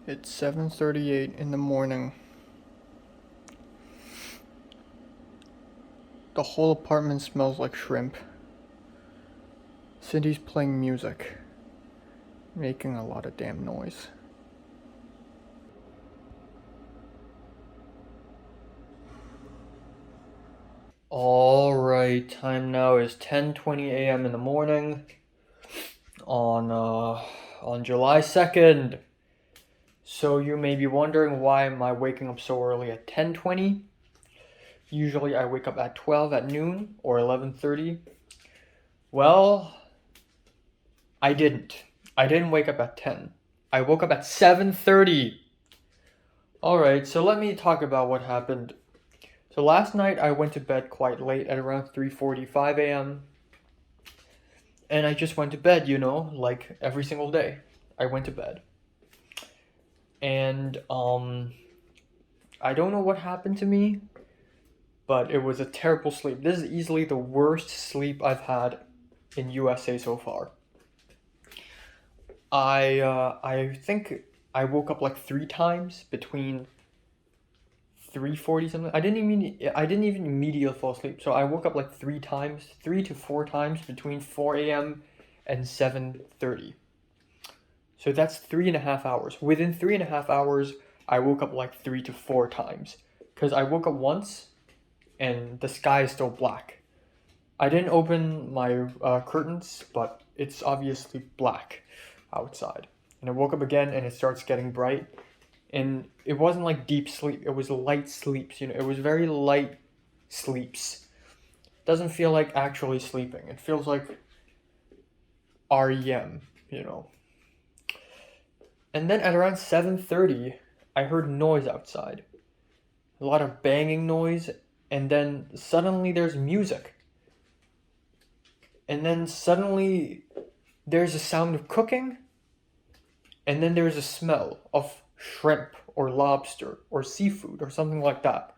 It's 7:38 in the morning. The whole apartment smells like shrimp. Cindy's playing music, making a lot of damn noise. Alright, time now is 10:20 a.m. in the morning on July 2nd. So you may be wondering, why am I waking up so early at 10:20? Usually I wake up at 12 at noon or 11:30. Well, I didn't. I didn't wake up at 10. I woke up at 7:30. Alright, so let me talk about what happened. So last night I went to bed quite late at around 3:45 a.m. And I just went to bed, like every single day. I went to bed. And I don't know what happened to me, but it was a terrible sleep. This is easily the worst sleep I've had in USA so far. I think I woke up like 3 times between 3:40 something. I didn't even immediately fall asleep. So I woke up like 3 times, 3 to 4 times between 4 a.m. and 7:30. So that's 3.5 hours. Within 3.5 hours, I woke up like 3 to 4 times. Because I woke up once and the sky is still black. I didn't open my curtains, but it's obviously black outside. And I woke up again and it starts getting bright. And it wasn't like deep sleep, it was light sleeps, it was very light sleeps. Doesn't feel like actually sleeping. It feels like REM, And then at around 7:30, I heard noise outside. A lot of banging noise, and then suddenly there's music. And then suddenly there's a sound of cooking, and then there's a smell of shrimp or lobster or seafood or something like that.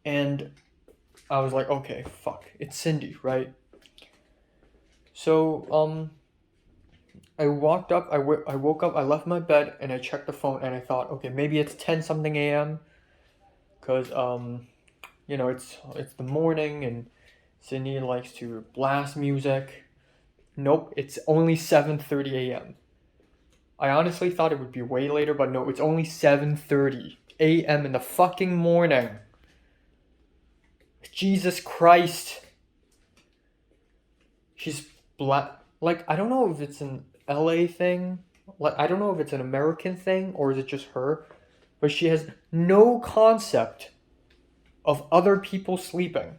And I was like, okay, fuck, it's Cindy, right? So I walked up, I woke up, I left my bed and I checked the phone and I thought, okay, maybe it's 10 something a.m. Cuz it's the morning and Cindy likes to blast music. Nope, it's only 7:30 a.m. I honestly thought it would be way later, but no, it's only 7:30 a.m. in the fucking morning. Jesus Christ. She's black. Like, I don't know if it's an LA thing. Like, I don't know if it's an American thing or is it just her. But she has no concept of other people sleeping.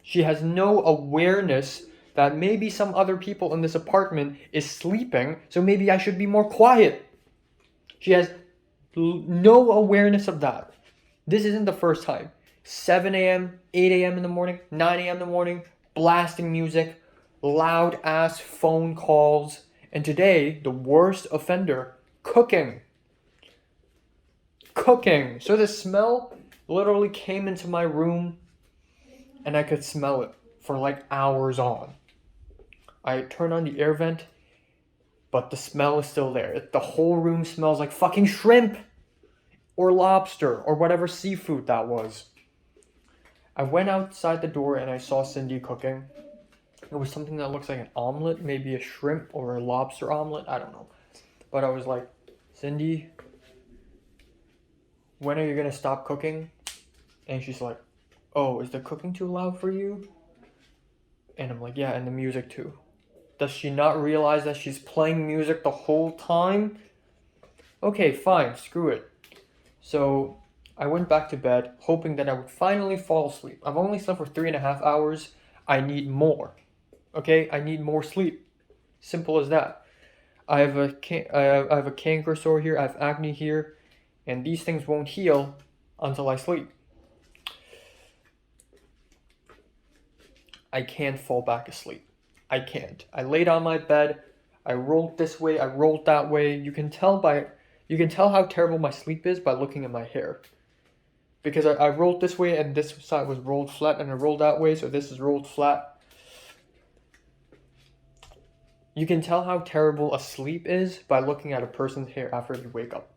She has no awareness that maybe some other people in this apartment is sleeping, so maybe I should be more quiet. She has no awareness of that. This isn't the first time. 7 a.m., 8 a.m. in the morning, 9 a.m. in the morning, blasting music, loud ass phone calls, and today, the worst offender, cooking. Cooking. So the smell literally came into my room and I could smell it for like hours on. I turned on the air vent, but the smell is still there. The whole room smells like fucking shrimp or lobster or whatever seafood that was. I went outside the door and I saw Cindy cooking. It was something that looks like an omelet, maybe a shrimp or a lobster omelet, I don't know. But I was like, Cindy, when are you gonna stop cooking? And she's like, oh, is the cooking too loud for you? And I'm like, yeah, and the music too. Does she not realize that she's playing music the whole time? Okay, fine, screw it. So I went back to bed, hoping that I would finally fall asleep. I've only slept for 3.5 hours. I need more. Okay, I need more sleep. Simple as that. I have a canker sore here. I have acne here, and these things won't heal until I sleep. I can't fall back asleep. I can't. I laid on my bed. I rolled this way. I rolled that way. You can tell how terrible my sleep is by looking at my hair. Because I rolled this way and this side was rolled flat, and I rolled that way, so this is rolled flat. You can tell how terrible a sleep is by looking at a person's hair after they wake up.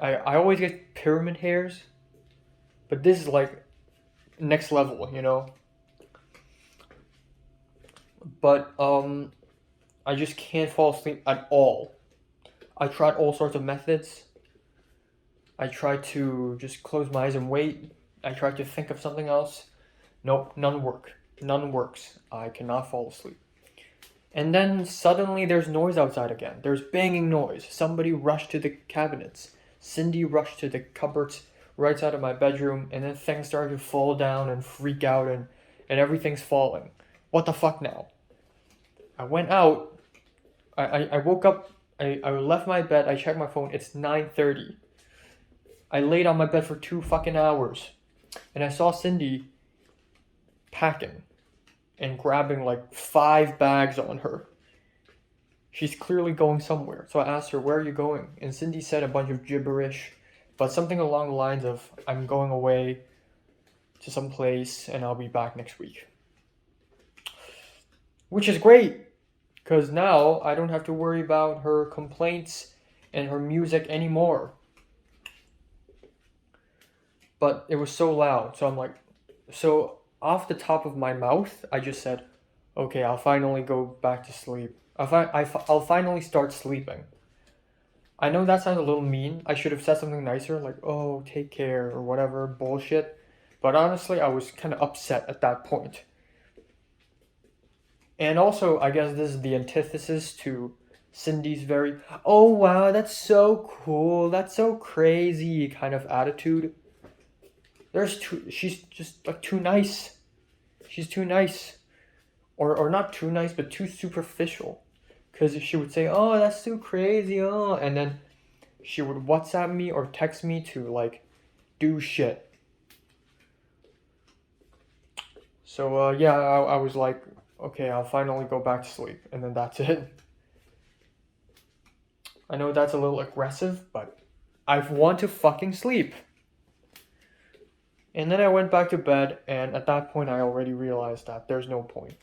I always get pyramid hairs, but this is like next level, you know? But I just can't fall asleep at all. I tried all sorts of methods. I tried to just close my eyes and wait. I tried to think of something else. Nope, none work. None works. I cannot fall asleep. And then suddenly there's noise outside again. There's banging noise. Somebody rushed to the cabinets. Cindy rushed to the cupboards right side of my bedroom, and then things started to fall down and freak out, and everything's falling. What the fuck now? I went out. I woke up. I left my bed. I checked my phone. It's 9:30. I laid on my bed for 2 fucking hours, and I saw Cindy packing and grabbing like 5 bags on her. She's clearly going somewhere. So I asked her, "Where are you going?" And Cindy said a bunch of gibberish, but something along the lines of, "I'm going away to some place and I'll be back next week." Which is great, because now I don't have to worry about her complaints and her music anymore. But it was so loud, so I'm like, so off the top of my mouth, I just said, "Okay, I'll finally go back to sleep. I'll finally start sleeping." I know that sounds a little mean. I should have said something nicer, like, "Oh, take care," or whatever bullshit. But honestly, I was kind of upset at that point. And also, I guess this is the antithesis to Cindy's very, "Oh wow, that's so cool, that's so crazy" kind of attitude. She's just like too nice. She's too nice. Or not too nice, but too superficial. Because she would say, "Oh, that's too crazy, oh," and then she would WhatsApp me or text me to like do shit. So yeah, I was like, okay, I'll finally go back to sleep, and then that's it. I know that's a little aggressive, but I want to fucking sleep. And then I went back to bed, and at that point, I already realized that there's no point.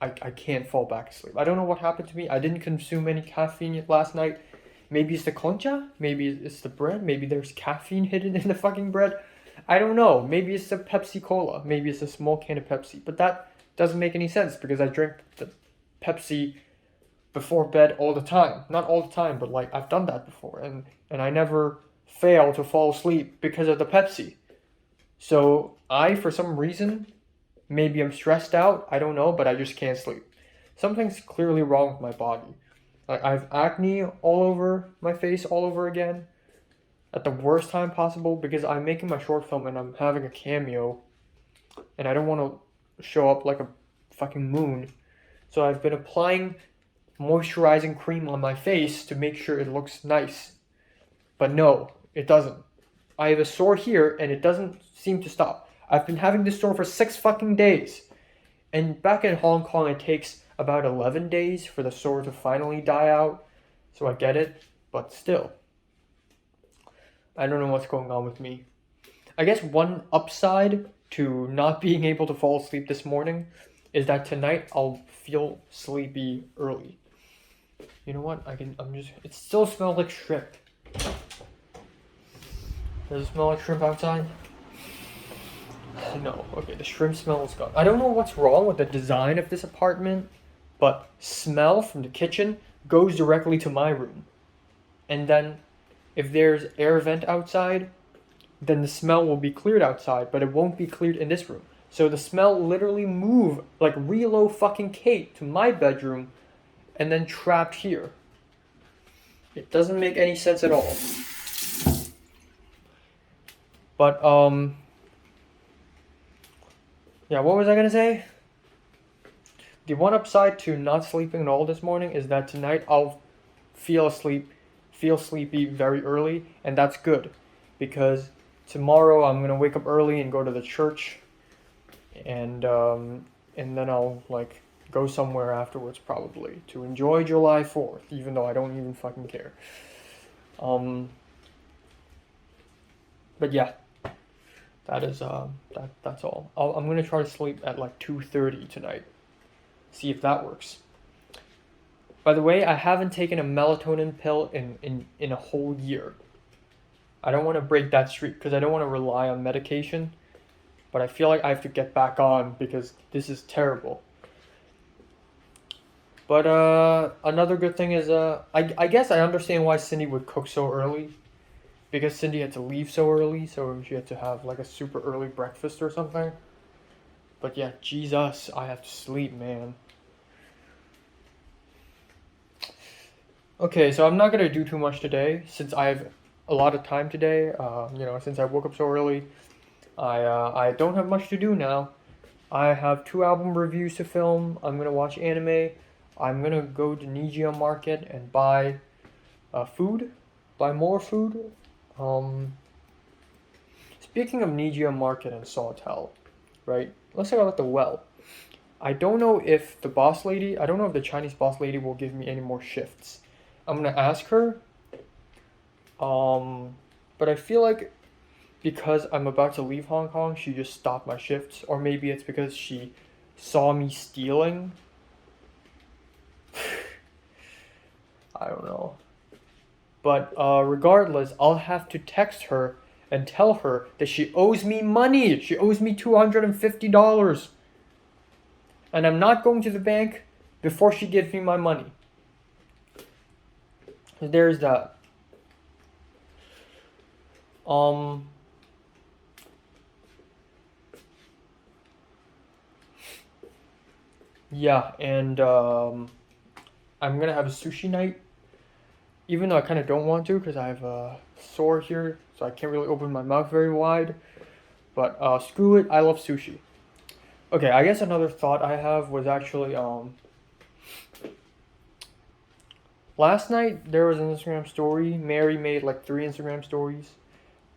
I can't fall back asleep. I don't know what happened to me. I didn't consume any caffeine last night. Maybe it's the concha. Maybe it's the bread. Maybe there's caffeine hidden in the fucking bread. I don't know. Maybe it's the Pepsi Cola. Maybe it's a small can of Pepsi. But that doesn't make any sense because I drink the Pepsi before bed all the time. Not all the time, but like I've done that before, and I never fail to fall asleep because of the Pepsi. So for some reason, maybe I'm stressed out, I don't know, but I just can't sleep. Something's clearly wrong with my body. Like I have acne all over my face all over again at the worst time possible because I'm making my short film and I'm having a cameo and I don't want to show up like a fucking moon. So I've been applying moisturizing cream on my face to make sure it looks nice. But no, it doesn't. I have a sore here and it doesn't seem to stop. I've been having this sore for 6 fucking days. And back in Hong Kong, it takes about 11 days for the sore to finally die out. So I get it, but still. I don't know what's going on with me. I guess one upside to not being able to fall asleep this morning is that tonight I'll feel sleepy early. You know what? It still smells like shrimp. Does it smell like shrimp outside? No. Okay, the shrimp smell is gone. I don't know what's wrong with the design of this apartment, but smell from the kitchen goes directly to my room. And then if there's air vent outside, then the smell will be cleared outside, but it won't be cleared in this room. So the smell literally moved like Relo fucking Kate to my bedroom and then trapped here. It doesn't make any sense at all. But yeah, what was I gonna say? The one upside to not sleeping at all this morning is that tonight I'll feel sleepy very early, and that's good because tomorrow I'm gonna wake up early and go to the church, and then I'll like go somewhere afterwards probably to enjoy July 4th, even though I don't even fucking care. But yeah, that is that's all. I'm gonna try to sleep at like 2:30 tonight. See if that works. By the way, I haven't taken a melatonin pill in a whole year. I don't want to break that streak because I don't want to rely on medication, but I feel like I have to get back on because this is terrible. But another good thing is I guess I understand why Cindy would cook so early, because Cindy had to leave so early, so she had to have like a super early breakfast or something. But yeah, Jesus, I have to sleep, man. Okay, so I'm not gonna do too much today since I have a lot of time today. Since I woke up so early, I don't have much to do now. I have 2 album reviews to film. I'm gonna watch anime. I'm gonna go to Nijia Market and buy food, buy more food. Um, Speaking of Nijia Market and Sawtell, right? Let's talk about the well. I don't know if I don't know if the Chinese boss lady will give me any more shifts. I'm gonna ask her. Um, but I feel like because I'm about to leave Hong Kong, she just stopped my shifts, or maybe it's because she saw me stealing. I don't know. But regardless, I'll have to text her and tell her that she owes me money. She owes me $250. And I'm not going to the bank before she gives me my money. There's that. Yeah, and I'm gonna have a sushi night, even though I kind of don't want to because I have a sore here, so I can't really open my mouth very wide. But screw it, I love sushi. Okay, I guess another thought I have was actually last night there was an Instagram story. Mary made like 3 Instagram stories,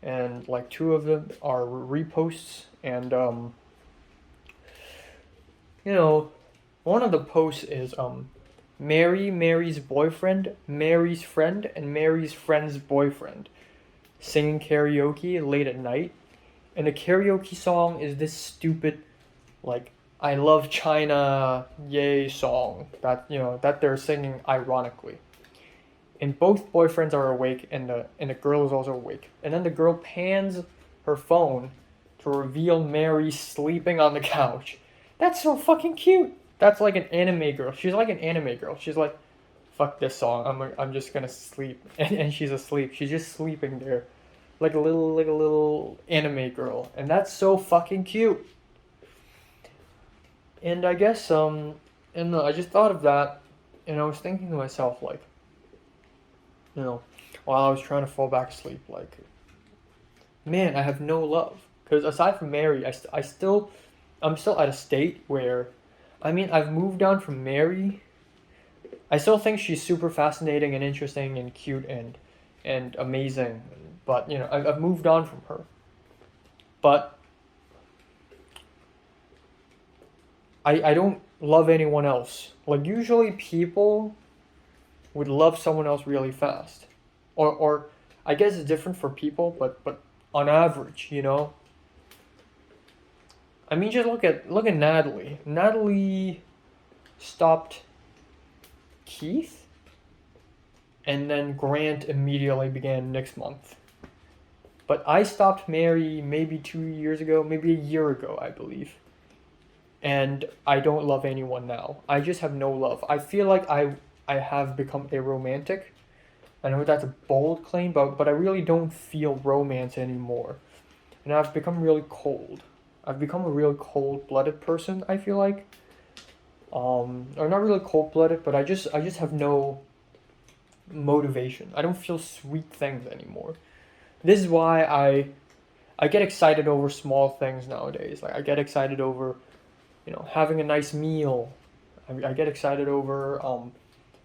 and like 2 of them are reposts, and one of the posts is Mary's boyfriend, Mary's friend, and Mary's friend's boyfriend singing karaoke late at night. And the karaoke song is this stupid, like, I love China, yay song that they're singing ironically. And both boyfriends are awake, and the girl is also awake. And then the girl pans her phone to reveal Mary sleeping on the couch. That's so fucking cute. That's like an anime girl. She's like an anime girl. She's like, fuck this song. I'm just gonna sleep. And she's asleep. She's just sleeping there, like a little anime girl. And that's so fucking cute. And I guess I just thought of that, and I was thinking to myself like, while I was trying to fall back asleep, like, man, I have no love. Because aside from Mary, I'm still at a state where, I mean, I've moved on from Mary. I still think she's super fascinating and interesting and cute and amazing, but I've moved on from her. But I don't love anyone else. Like usually people would love someone else really fast, or I guess it's different for people, but on average. I mean, just look at Natalie. Natalie stopped Keith, and then Grant immediately began next month. But I stopped Mary maybe 2 years ago, maybe a year ago, I believe. And I don't love anyone now. I just have no love. I feel like I have become aromantic. I know that's a bold claim, but I really don't feel romance anymore. And I've become really cold. I've become a real cold-blooded person, I feel like. Or not really cold-blooded, but I just have no motivation. I don't feel sweet things anymore. This is why I get excited over small things nowadays. Like I get excited over, having a nice meal. I get excited over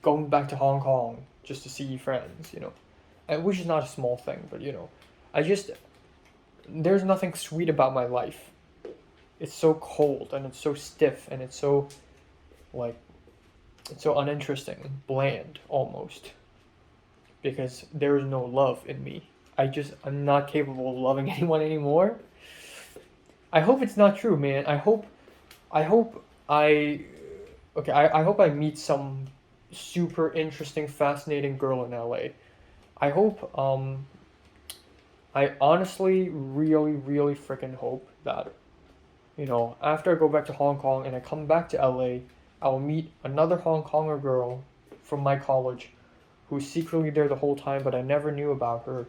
going back to Hong Kong just to see friends. Which is not a small thing, but I just there's nothing sweet about my life. It's so cold and it's so stiff and it's so uninteresting, bland almost. Because there is no love in me. I'm not capable of loving anyone anymore. I hope it's not true, man. I hope I meet super interesting, fascinating girl in LA. I hope, I honestly really, really freaking hope that, after I go back to Hong Kong and I come back to LA, I will meet another Hong Konger girl from my college who's secretly there the whole time, but I never knew about her.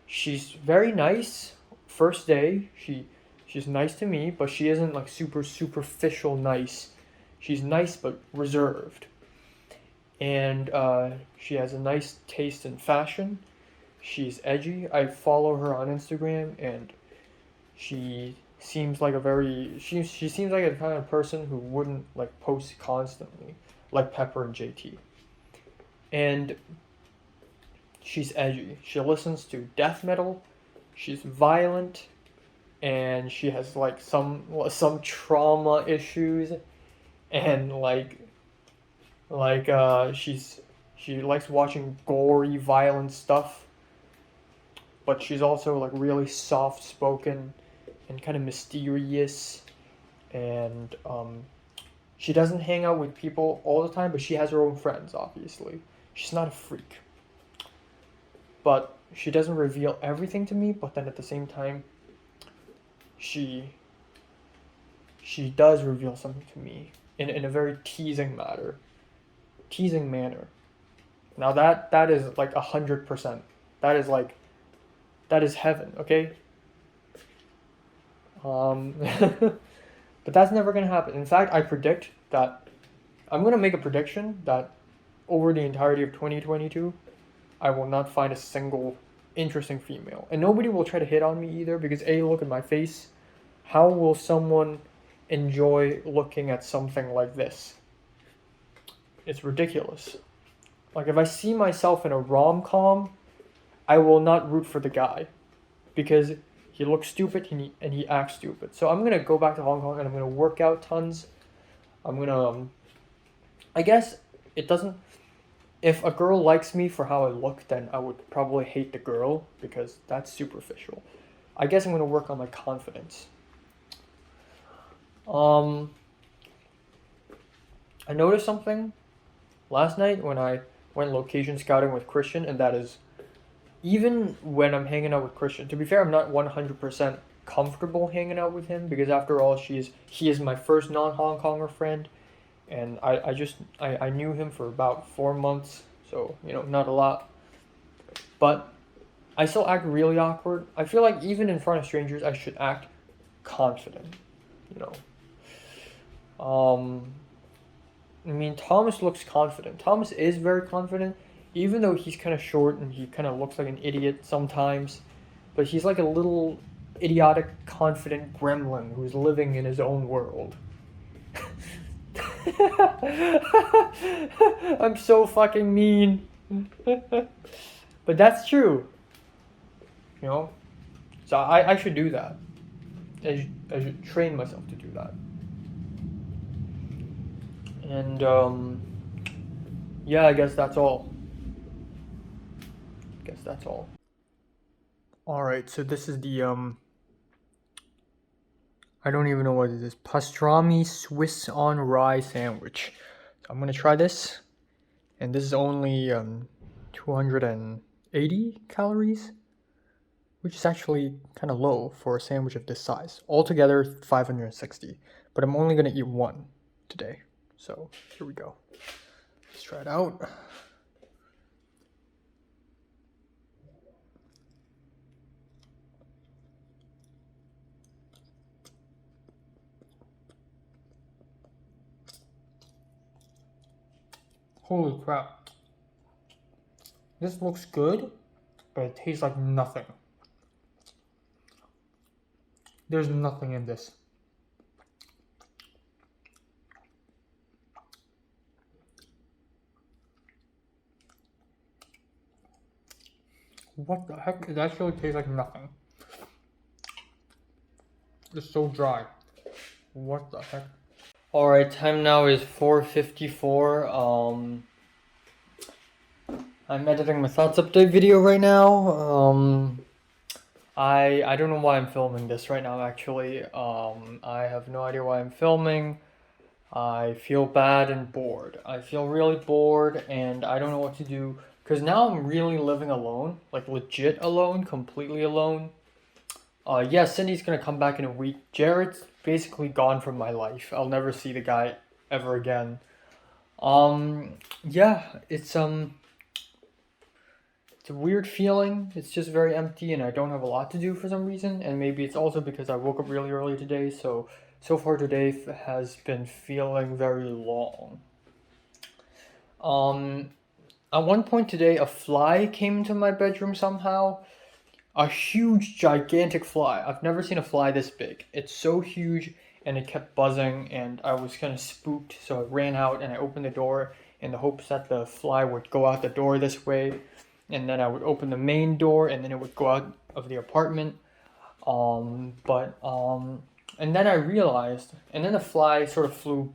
She's very nice. First day, she's nice to me, but she isn't like super superficial nice. She's nice but reserved. And she has a nice taste in fashion. She's edgy. I follow her on Instagram, and she seems like she seems like a kind of person who wouldn't like post constantly, like Pepper and JT. And she's edgy. She listens to death metal. She's violent, and she has like some trauma issues, and she likes watching gory, violent stuff. But she's also like really soft spoken and kind of mysterious, and she doesn't hang out with people all the time, but she has her own friends. Obviously, she's not a freak, but she doesn't reveal everything to me. But then at the same time, she does reveal something to me in a very teasing manner. Now that is like 100%. That is like that is heaven. Okay. But that's never gonna happen. In fact, I predict that I'm gonna make a prediction that over the entirety of 2022, I will not find a single interesting female, and nobody will try to hit on me either because look at my face. How will someone enjoy looking at something like this? It's ridiculous. Like if I see myself in a rom-com, I will not root for the guy because he looks stupid and he acts stupid. So I'm gonna go back to Hong Kong and I'm gonna work out tons. I'm gonna, I guess it doesn't. If a girl likes me for how I look, then I would probably hate the girl because that's superficial. I guess I'm gonna work on my confidence. I noticed something last night when I went location scouting with Christian, and that is even when I'm hanging out with Christian. To be fair, I'm not 100% comfortable hanging out with him because after all, he is my first non-Hong Konger friend, and I knew him for about 4 months, so not a lot, but I still act really awkward. I feel like even in front of strangers, I should act confident, you know. I mean, Thomas looks confident. Thomas is very confident, even though he's kind of short and he kind of looks like an idiot sometimes. But he's like a little idiotic, confident gremlin who's living in his own world. I'm so fucking mean. But that's true. So I should do that. I should train myself to do that. And yeah, I guess that's all. Alright, so this is the I don't even know what it is. Pastrami Swiss on rye sandwich. So I'm gonna try this. And this is only 280 calories, which is actually kind of low for a sandwich of this size. Altogether 560. But I'm only gonna eat one today. So here we go. Let's try it out. Holy crap. This looks good, but it tastes like nothing. There's nothing in this. What the heck? It actually tastes like nothing. It's so dry. What the heck? Alright, time now is 4:54. I'm editing my thoughts update video right now. I don't know why I'm filming this right now actually. I have no idea why I'm filming. I feel bad and bored. I feel really bored and I don't know what to do. Because now I'm really living alone. Like legit alone, completely alone. Yeah, Cindy's gonna come back in a week. Jared's basically gone from my life. I'll never see the guy ever again. Um, yeah, it's a weird feeling. It's just very empty and I don't have a lot to do for some reason. And maybe it's also because I woke up really early today, so far today has been feeling very long. Um, at one point today, a fly came into my bedroom somehow. A huge, gigantic fly. I've never seen a fly this big. It's so huge and it kept buzzing, and I was kind of spooked, so I ran out and I opened the door in the hopes that the fly would go out the door this way, and then I would open the main door and then it would go out of the apartment. And then I realized, and then the fly sort of flew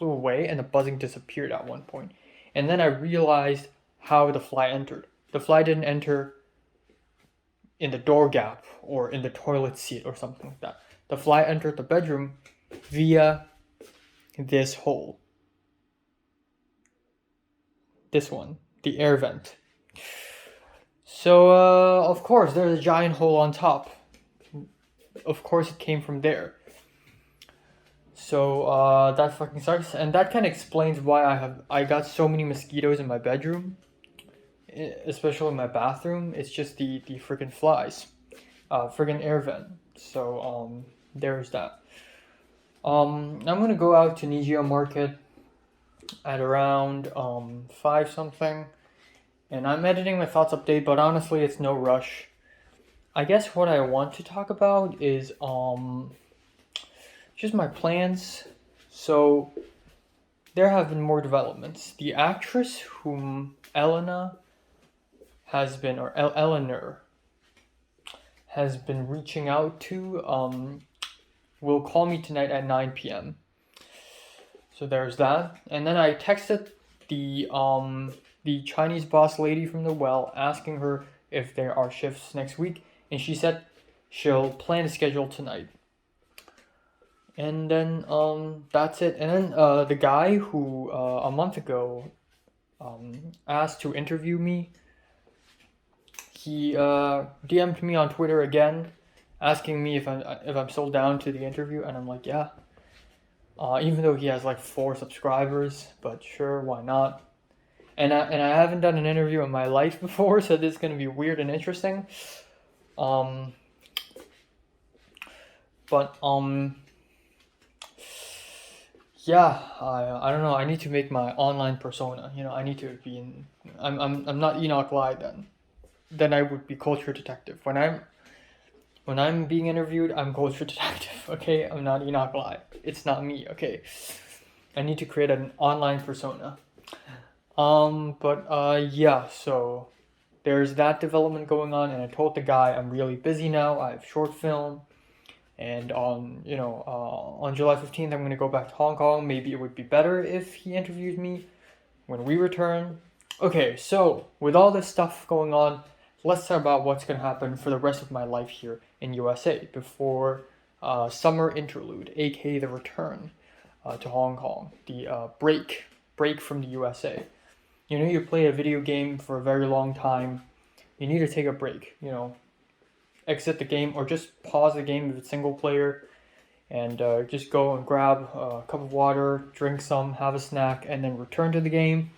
away, and the buzzing disappeared at one point. And then I realized how the fly entered. The fly didn't enter in the door gap or in the toilet seat or something like that. The fly entered the bedroom via this hole. This one, the air vent. So, of course, there's a giant hole on top. Of course, it came from there. So, that fucking sucks. And that kind of explains why I got so many mosquitoes in my bedroom, especially in my bathroom. It's just the freaking flies. Friggin' air vent. So there's that. I'm gonna go out to Nijia Market at around 5 something, and I'm editing my thoughts update, but honestly it's no rush. I guess what I want to talk about is just my plans. So there have been more developments. The actress whom Eleanor has been reaching out to will call me tonight at 9 p.m. So there's that. And then I texted the Chinese boss lady from the well asking her if there are shifts next week, and she said she'll plan a schedule tonight. And then that's it. And then the guy who a month ago asked to interview me, he DM'd me on Twitter again, asking me if I'm still down to the interview, and I'm like, yeah. Even though he has like 4 subscribers, but sure, why not? And I haven't done an interview in my life before, so this is gonna be weird and interesting. Um, but yeah, I don't know. I need to make my online persona. I need to be in. I'm not Enoch Lai then. Then I would be culture detective. When I'm being interviewed, I'm culture detective. Okay, I'm not Enoch Lai. It's not me. Okay, I need to create an online persona. But yeah. So there's that development going on, and I told the guy I'm really busy now. I have short film, and on July 15th, I'm gonna go back to Hong Kong. Maybe it would be better if he interviewed me when we return. Okay, so with all this stuff going on, let's talk about what's gonna happen for the rest of my life here in USA before summer interlude, aka the return to Hong Kong, the break from the USA. You play a video game for a very long time. You need to take a break. Exit the game or just pause the game if it's single player, and just go and grab a cup of water, drink some, have a snack, and then return to the game.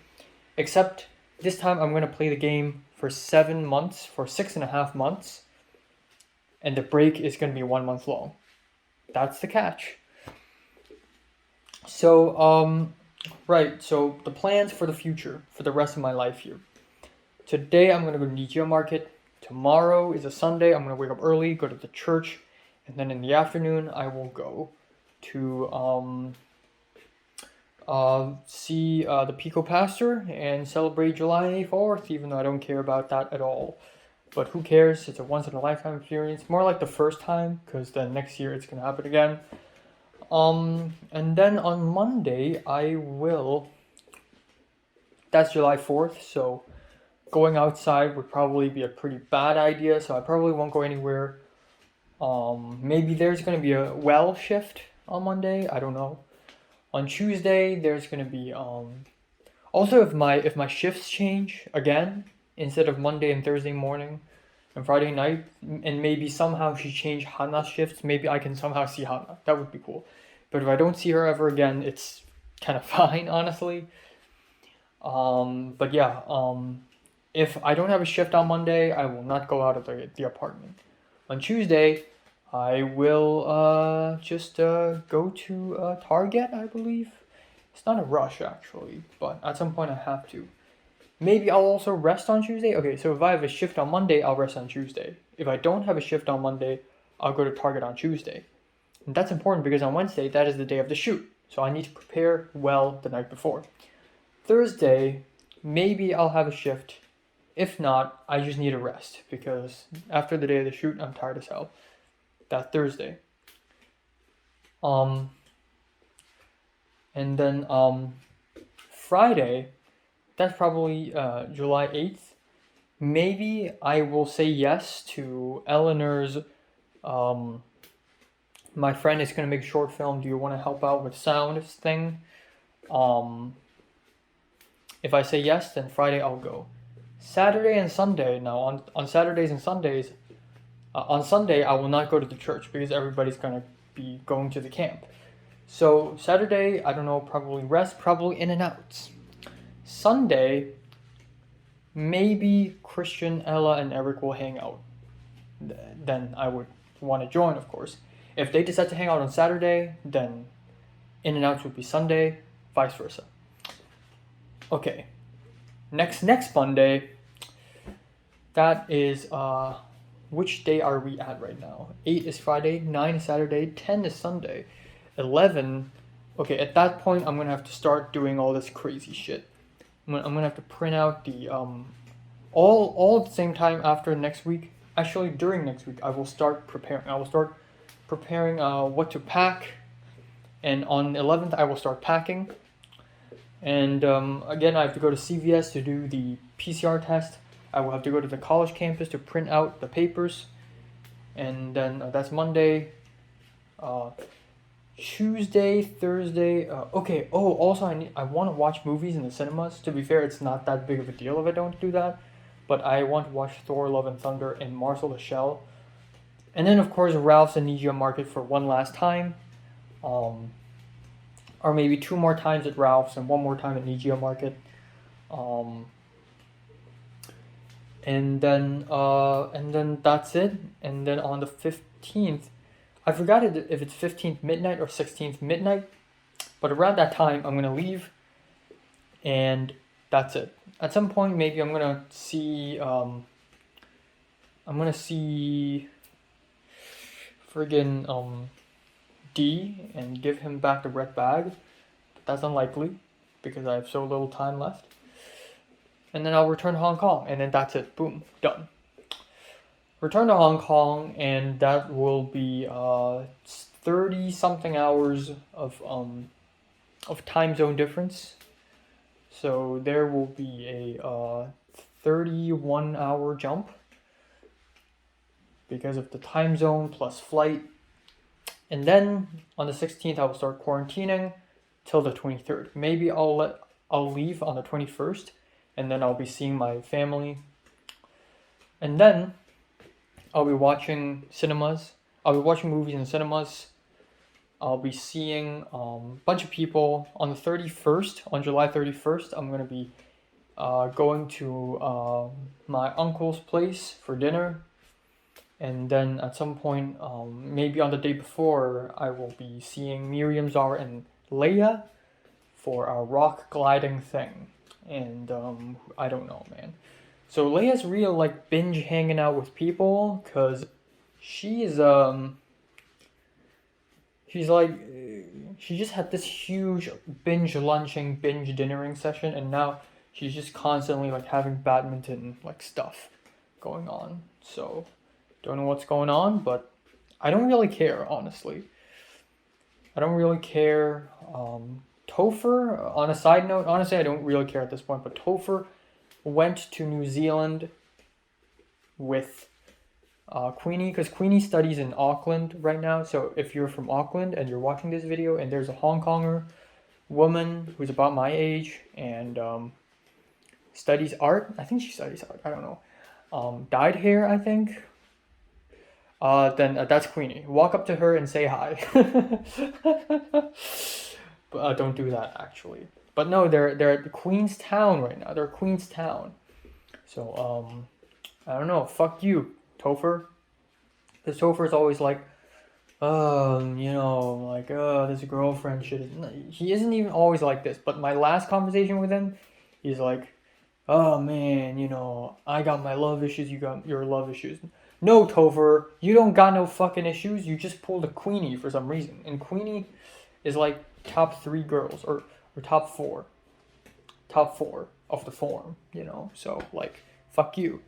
Except this time I'm going to play the game for 7 months, for 6.5 months, and the break is going to be 1 month long. That's the catch. So, right, so the plans for the future, for the rest of my life here. Today I'm going to go to Nijia Market. Tomorrow is a Sunday. I'm going to wake up early, go to the church, and then in the afternoon I will go to see the Pico Pastor and celebrate July 4th, even though I don't care about that at all. But who cares? It's a once-in-a-lifetime experience. More like the first time, because then next year it's going to happen again. And then on Monday, that's July 4th, so going outside would probably be a pretty bad idea, so I probably won't go anywhere. Maybe there's going to be a well shift on Monday, I don't know. On Tuesday, there's gonna be also if my shifts change again, instead of Monday and Thursday morning and Friday night, and maybe somehow she changed Hannah's shifts, maybe I can somehow see Hannah. That would be cool. But if I don't see her ever again, it's kind of fine, honestly. But yeah, if I don't have a shift on Monday, I will not go out of the apartment. On Tuesday, I will just go to Target, I believe. It's not a rush actually, but at some point I have to. Maybe I'll also rest on Tuesday. Okay, so if I have a shift on Monday, I'll rest on Tuesday. If I don't have a shift on Monday, I'll go to Target on Tuesday. And that's important because on Wednesday, that is the day of the shoot. So I need to prepare well the night before. Thursday, maybe I'll have a shift. If not, I just need a rest because after the day of the shoot, I'm tired as hell. That Thursday. Um, and then Friday, that's probably July 8th. Maybe I will say yes to Eleanor's. My friend is going to make a short film. Do you want to help out with sound thing? Um, if I say yes, then Friday I'll go. Saturday and Sunday. Now, on Saturdays and Sundays, on Sunday, I will not go to the church because everybody's going to be going to the camp. So, Saturday, I don't know, probably rest, probably in and outs. Sunday, maybe Christian, Ella, and Eric will hang out. Then I would want to join, of course. If they decide to hang out on Saturday, then in and outs would be Sunday, vice versa. Okay. Next Monday, that is, which day are we at right now? 8 is Friday, 9 is Saturday, 10 is Sunday, 11, okay, at that point, I'm gonna have to start doing all this crazy shit. I'm gonna have to print out the, all at the same time after next week. Actually, during next week, I will start preparing. What to pack, and on the 11th, I will start packing. And again, I have to go to CVS to do the PCR test. I will have to go to the college campus to print out the papers. And then that's Monday. Tuesday, Thursday. Okay. Oh, also I want to watch movies in the cinemas. To be fair, it's not that big of a deal if I don't do that. But I want to watch Thor: Love and Thunder and Marcel the Shell. And then of course Ralph's and Nijia Market for one last time. Or maybe 2 more times at Ralph's and 1 more time at Nijia Market. And then that's it. And then on the 15th, I forgot if it's 15th midnight or 16th midnight, but around that time I'm gonna leave, and that's it. At some point, maybe I'm gonna see friggin' D and give him back the red bag. But that's unlikely because I have so little time left. And then I'll return to Hong Kong, and then that's it. Boom, done. Return to Hong Kong, and that will be 30 something hours of time zone difference. So there will be a 31-hour jump because of the time zone plus flight. And then on the 16th, I will start quarantining till the 23rd. Maybe I'll leave on the 21st, and then I'll be seeing my family. And then I'll be watching cinemas. I'll be watching movies in cinemas. I'll be seeing a bunch of people on the 31st. On July 31st, I'm going to be going to my uncle's place for dinner. And then at some point, maybe on the day before, I will be seeing Miriam, Zara, and Leia for a rock gliding thing. And I don't know, man. So Leia's real like binge hanging out with people, cause she's like she just had this huge binge lunching, binge dinnering session, and now she's just constantly like having badminton like stuff going on. So don't know what's going on, but I don't really care, honestly. I don't really care. Topher, on a side note, honestly, I don't really care at this point, but Topher went to New Zealand with Queenie, because Queenie studies in Auckland right now. So if you're from Auckland and you're watching this video and there's a Hong Konger woman who's about my age and studies art. I think she studies art. I don't know. Dyed hair, I think. Then that's Queenie. Walk up to her and say hi. But don't do that actually. But no, they're at Queenstown right now. They're at Queenstown. So I don't know. Fuck you, Topher. Because Topher's always like, this girlfriend shit. He isn't even always like this. But my last conversation with him, he's like, oh man, I got my love issues. You got your love issues. No, Topher, you don't got no fucking issues. You just pulled a Queenie for some reason. And Queenie is like top 3 girls or top 4. Top 4 of the form, So like, fuck you.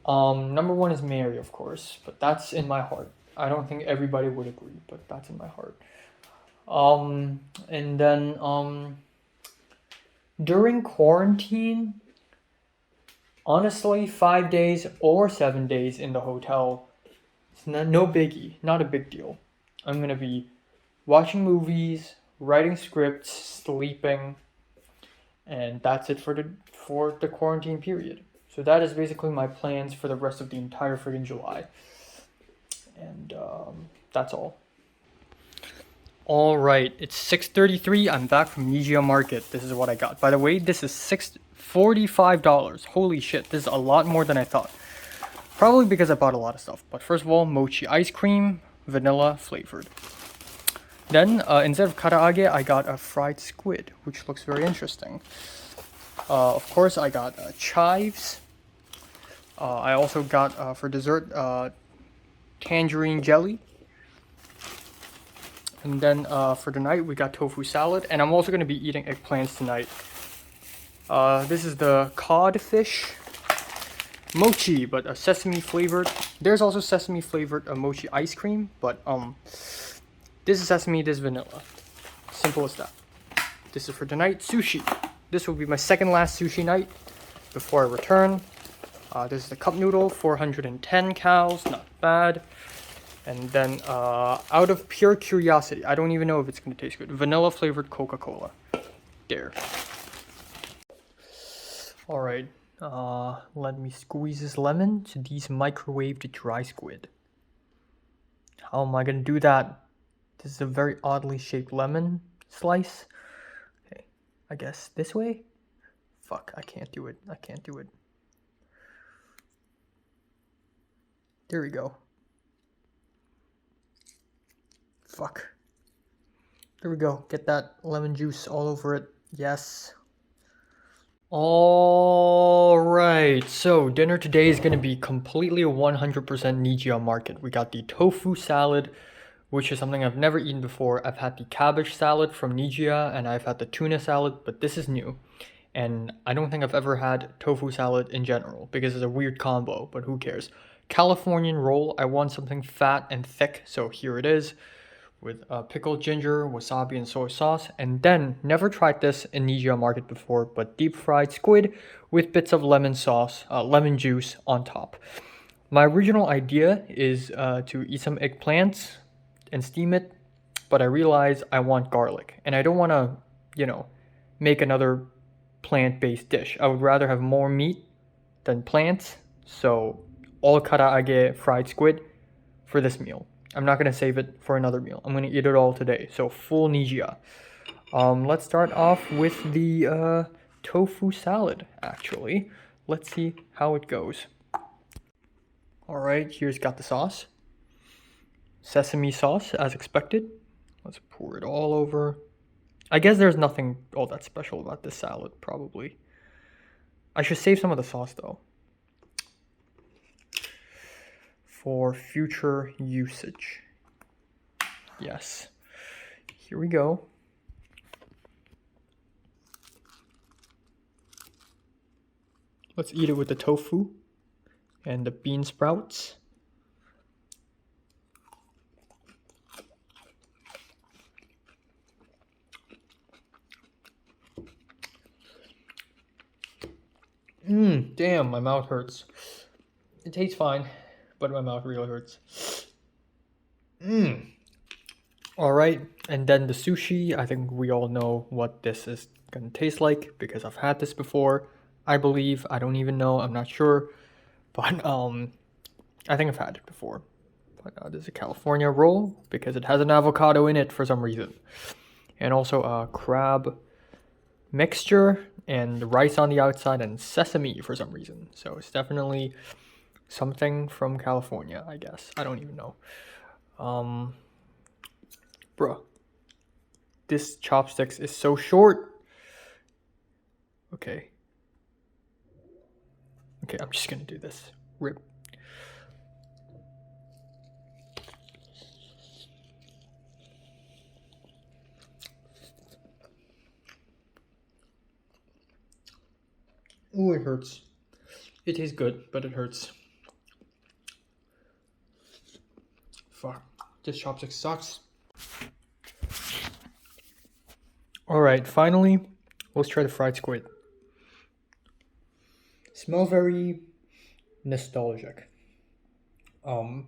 Number 1 is Mary, of course, but that's in my heart. I don't think everybody would agree, but that's in my heart. And then during quarantine, honestly, 5 days or 7 days in the hotel, it's no biggie, not a big deal. I'm gonna be watching movies, writing scripts, sleeping, and that's it for the quarantine period. So that is basically my plans for the rest of the entire friggin' July. And that's all. All right, it's 6:33. I'm back from Nijia Market. This is what I got. By the way, this is $45. Holy shit, this is a lot more than I thought. Probably because I bought a lot of stuff. But first of all, mochi ice cream, vanilla flavored. Then, instead of karaage, I got a fried squid, which looks very interesting. Of course, I got chives. I also got, for dessert, tangerine jelly. And then for the night, we got tofu salad. And I'm also going to be eating eggplants tonight. This is the codfish mochi, but sesame flavored. There's also sesame flavored mochi ice cream, but this is sesame, this is vanilla. Simple as that. This is for tonight. Sushi. This will be my second last sushi night before I return. This is the cup noodle, 410 calories, not bad. And then out of pure curiosity, I don't even know if it's going to taste good, vanilla flavored Coca-Cola. There. Alright, let me squeeze this lemon to these microwaved dry squid. How am I going to do that? This is a very oddly shaped lemon slice. Okay, I guess this way? Fuck, I can't do it. I can't do it. There we go. Fuck. There we go. Get that lemon juice all over it. Yes. Alright, so dinner today is going to be completely 100% Nijia Market. We got the tofu salad, which is something I've never eaten before. I've had the cabbage salad from Nijia, and I've had the tuna salad, but this is new. And I don't think I've ever had tofu salad in general, because it's a weird combo, but who cares. Californian roll, I want something fat and thick, so here it is. With pickled ginger, wasabi, and soy sauce. And then, never tried this in Nijia Market before, but deep fried squid with bits of lemon sauce, lemon juice on top. My original idea is to eat some eggplants and steam it, but I realized I want garlic. And I don't want to, make another plant-based dish. I would rather have more meat than plants, so all karaage fried squid for this meal. I'm not going to save it for another meal. I'm going to eat it all today. So full Nijia. Let's start off with the tofu salad, actually. Let's see how it goes. Alright, here's got the sauce. Sesame sauce, as expected. Let's pour it all over. I guess there's nothing all that special about this salad, probably. I should save some of the sauce, though, for future usage. Yes. Here we go. Let's eat it with the tofu and the bean sprouts. Damn, my mouth hurts. It tastes fine, but my mouth really hurts. All right, and then the sushi. I think we all know what this is gonna taste like because I've had this before. I believe. I don't even know. I'm not sure, but I think I've had it before. But this is a California roll because it has an avocado in it for some reason, and also a crab mixture and rice on the outside and sesame for some reason. So it's definitely something from California, I guess. I don't even know. Bruh, this chopsticks is so short. Okay. Okay, I'm just gonna do this. Rip. Ooh, it hurts. It is good, but it hurts. Fuck. This chopstick sucks. Alright, finally, let's try the fried squid. Smells very nostalgic. To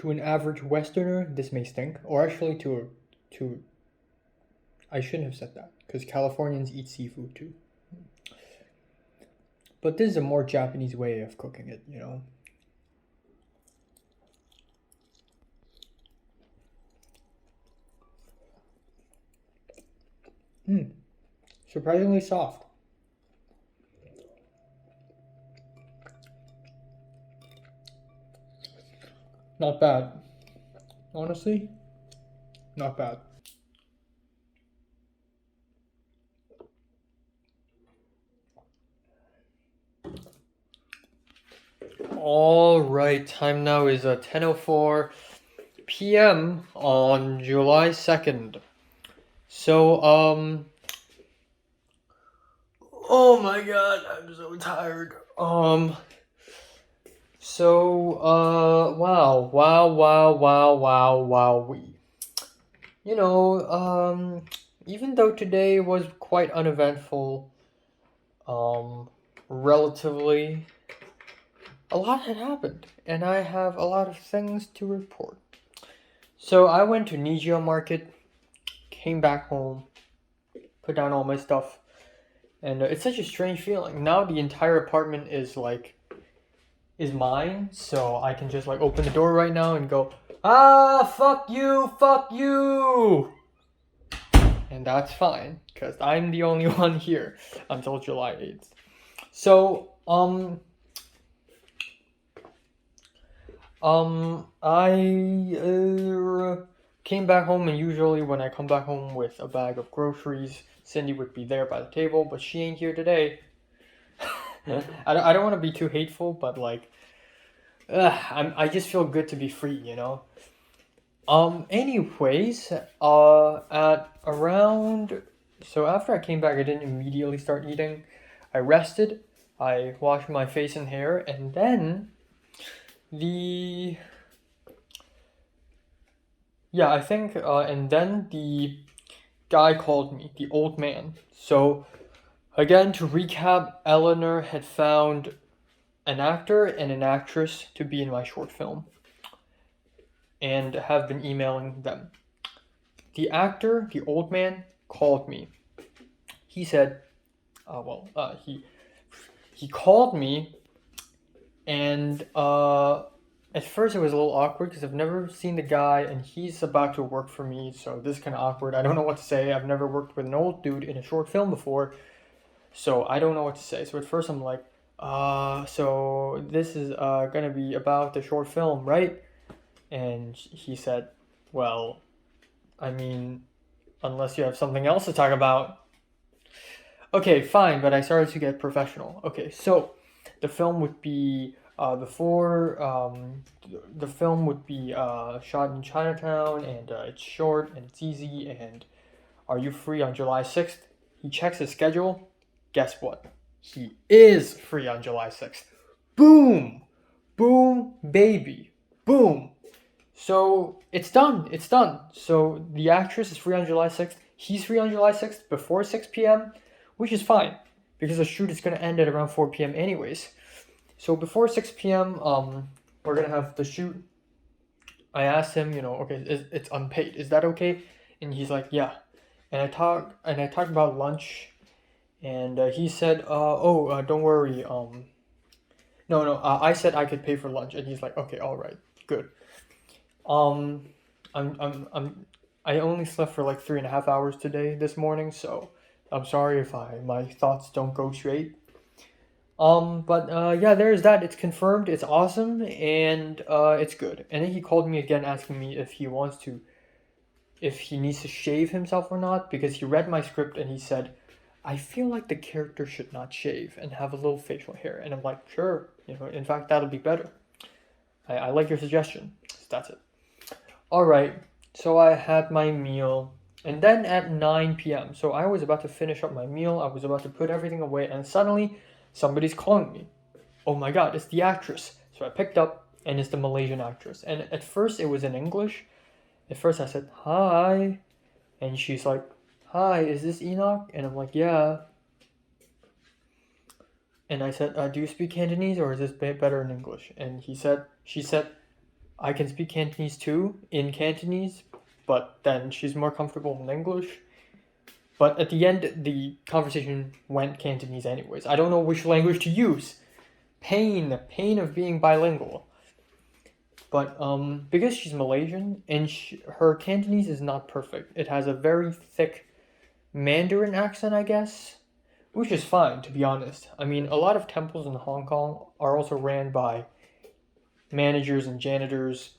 an average Westerner, this may stink. Or actually to I shouldn't have said that, because Californians eat seafood too. But this is a more Japanese way of cooking it, you know? Surprisingly soft. Not bad. Honestly, not bad. All right, time now is 10:04 p.m. on July 2nd. So, oh my god, I'm so tired. Wow. You know, even though today was quite uneventful, relatively, a lot had happened, and I have a lot of things to report. So I went to Nijio Market, came back home, put down all my stuff, and it's such a strange feeling. Now the entire apartment is mine, so I can just open the door right now and go, fuck you, and that's fine because I'm the only one here until July 8th. So I came back home, and usually when I come back home with a bag of groceries, Cindy would be there by the table, but she ain't here today. I don't want to be too hateful, but I just feel good to be free, you know? Anyways, at around, so after I came back, I didn't immediately start eating. I rested, I washed my face and hair, and then and then the guy called me, the old man. So, again, to recap, Eleanor had found an actor and an actress to be in my short film and have been emailing them. The actor, the old man, called me. He said, he called me, and at first it was a little awkward because I've never seen the guy, and he's about to work for me, so this is kind of awkward. I don't know what to say. I've never worked with an old dude in a short film before, so I don't know what to say. So at first I'm like, so this is gonna be about the short film, right? And he said, well, I mean, unless you have something else to talk about. Okay, fine, but I started to get professional. Okay, so the film would be the film would be shot in Chinatown, and it's short and it's easy. And are you free on July 6th? He checks his schedule. Guess what? He is free on July 6th. Boom! Boom, baby. Boom! So it's done. It's done. So the actress is free on July 6th. He's free on July 6th before 6 p.m., which is fine because the shoot is going to end at around 4 p.m. anyways. So before 6 p.m., we're going to have the shoot. I asked him, okay, it's unpaid. Is that okay? And he's like, yeah. And I talked about lunch, and he said, oh, don't worry. No, no. I said I could pay for lunch, and he's like, okay, all right, good. Um, I only slept for like 3.5 hours today this morning, so I'm sorry if my thoughts don't go straight. But yeah, there's that. It's confirmed. It's awesome, and it's good. And then he called me again, asking me if he needs to shave himself or not, because he read my script and he said, I feel like the character should not shave and have a little facial hair. And I'm like, sure, in fact, that'll be better. I like your suggestion. So that's it. All right. So I had my meal, and then at 9 p.m., so I was about to finish up my meal. I was about to put everything away, and suddenly somebody's calling me. Oh my god, it's the actress. So I picked up, and it's the Malaysian actress. And at first it was in English. At first I said, hi. And she's like, hi, is this Enoch? And I'm like, yeah. And I said, do you speak Cantonese, or is this better in English? And she said, I can speak Cantonese too, in Cantonese, but then she's more comfortable in English. But at the end, the conversation went Cantonese anyways. I don't know which language to use. Pain of being bilingual. But because she's Malaysian and her Cantonese is not perfect, it has a very thick Mandarin accent, I guess, which is fine, to be honest. I mean, a lot of temples in Hong Kong are also ran by managers and janitors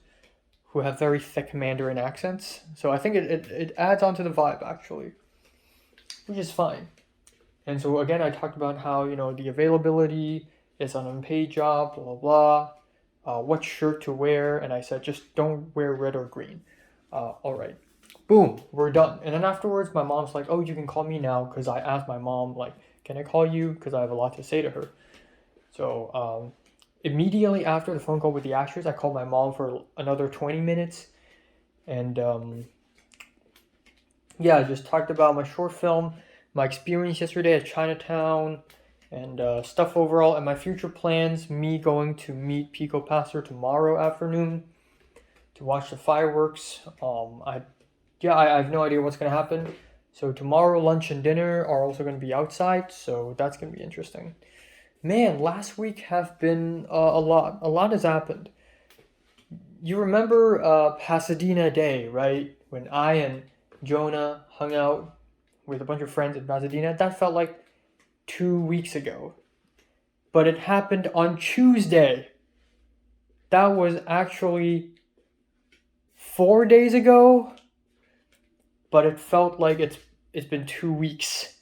who have very thick Mandarin accents. So I think it adds on to the vibe, actually, which is fine. And so again, I talked about how, the availability is an unpaid job, blah, blah, blah. What shirt to wear, and I said, just don't wear red or green. All right. Boom, we're done. And then afterwards, my mom's like, oh, you can call me now, because I asked my mom, like, can I call you? Because I have a lot to say to her. So immediately after the phone call with the actress, I called my mom for another 20 minutes. And yeah, I just talked about my short film, my experience yesterday at Chinatown, and stuff overall, and my future plans. Me going to meet Pico Pastor tomorrow afternoon to watch the fireworks. I have no idea what's gonna happen. So tomorrow lunch and dinner are also gonna be outside, so that's gonna be interesting. Man, last week have been a lot. A lot has happened. You remember Pasadena Day, right? When I and Jonah hung out with a bunch of friends in Pasadena. That felt like 2 weeks ago. But it happened on Tuesday. That was actually 4 days ago. But it felt like it's been 2 weeks.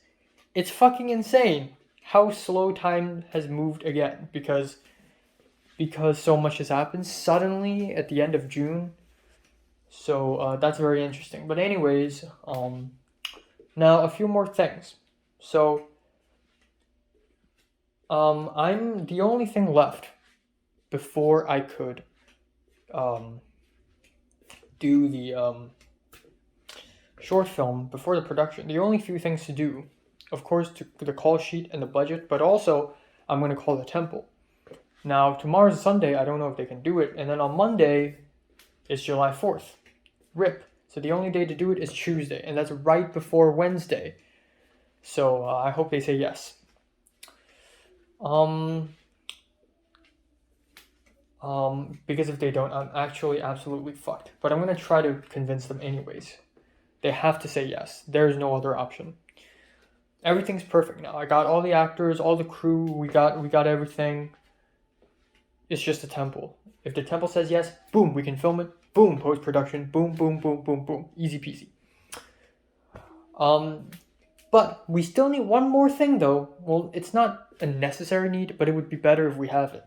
It's fucking insane how slow time has moved again, because so much has happened suddenly at the end of June. So that's very interesting. But anyways, now a few more things. So I'm the only thing left before I could do the short film, before the production. The only few things to do, of course, the call sheet and the budget, but also I'm going to call the temple. Now, tomorrow's Sunday, I don't know if they can do it, and then on Monday is July 4th. RIP. So the only day to do it is Tuesday, and that's right before Wednesday. So I hope they say yes. Because if they don't, I'm actually absolutely fucked. But I'm gonna try to convince them anyways. They have to say yes. There's no other option. Everything's perfect now. I got all the actors, all the crew. We got everything. It's just a temple. If the temple says yes, boom, we can film it. Boom, post-production. Boom, boom, boom, boom, boom. Easy peasy. But we still need one more thing, though. Well, it's not a necessary need, but it would be better if we have it,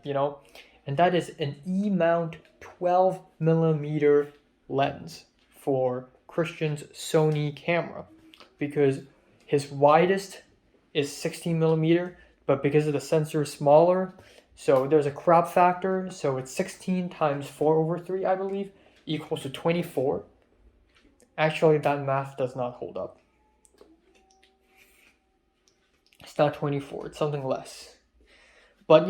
And that is an E-mount 12mm lens for Christian's Sony camera, because his widest is 16mm, but because of the sensor is smaller, so there's a crop factor, so it's 16 times 4/3, I believe, equals to 24. Actually, that math does not hold up. It's not 24, it's something less. But,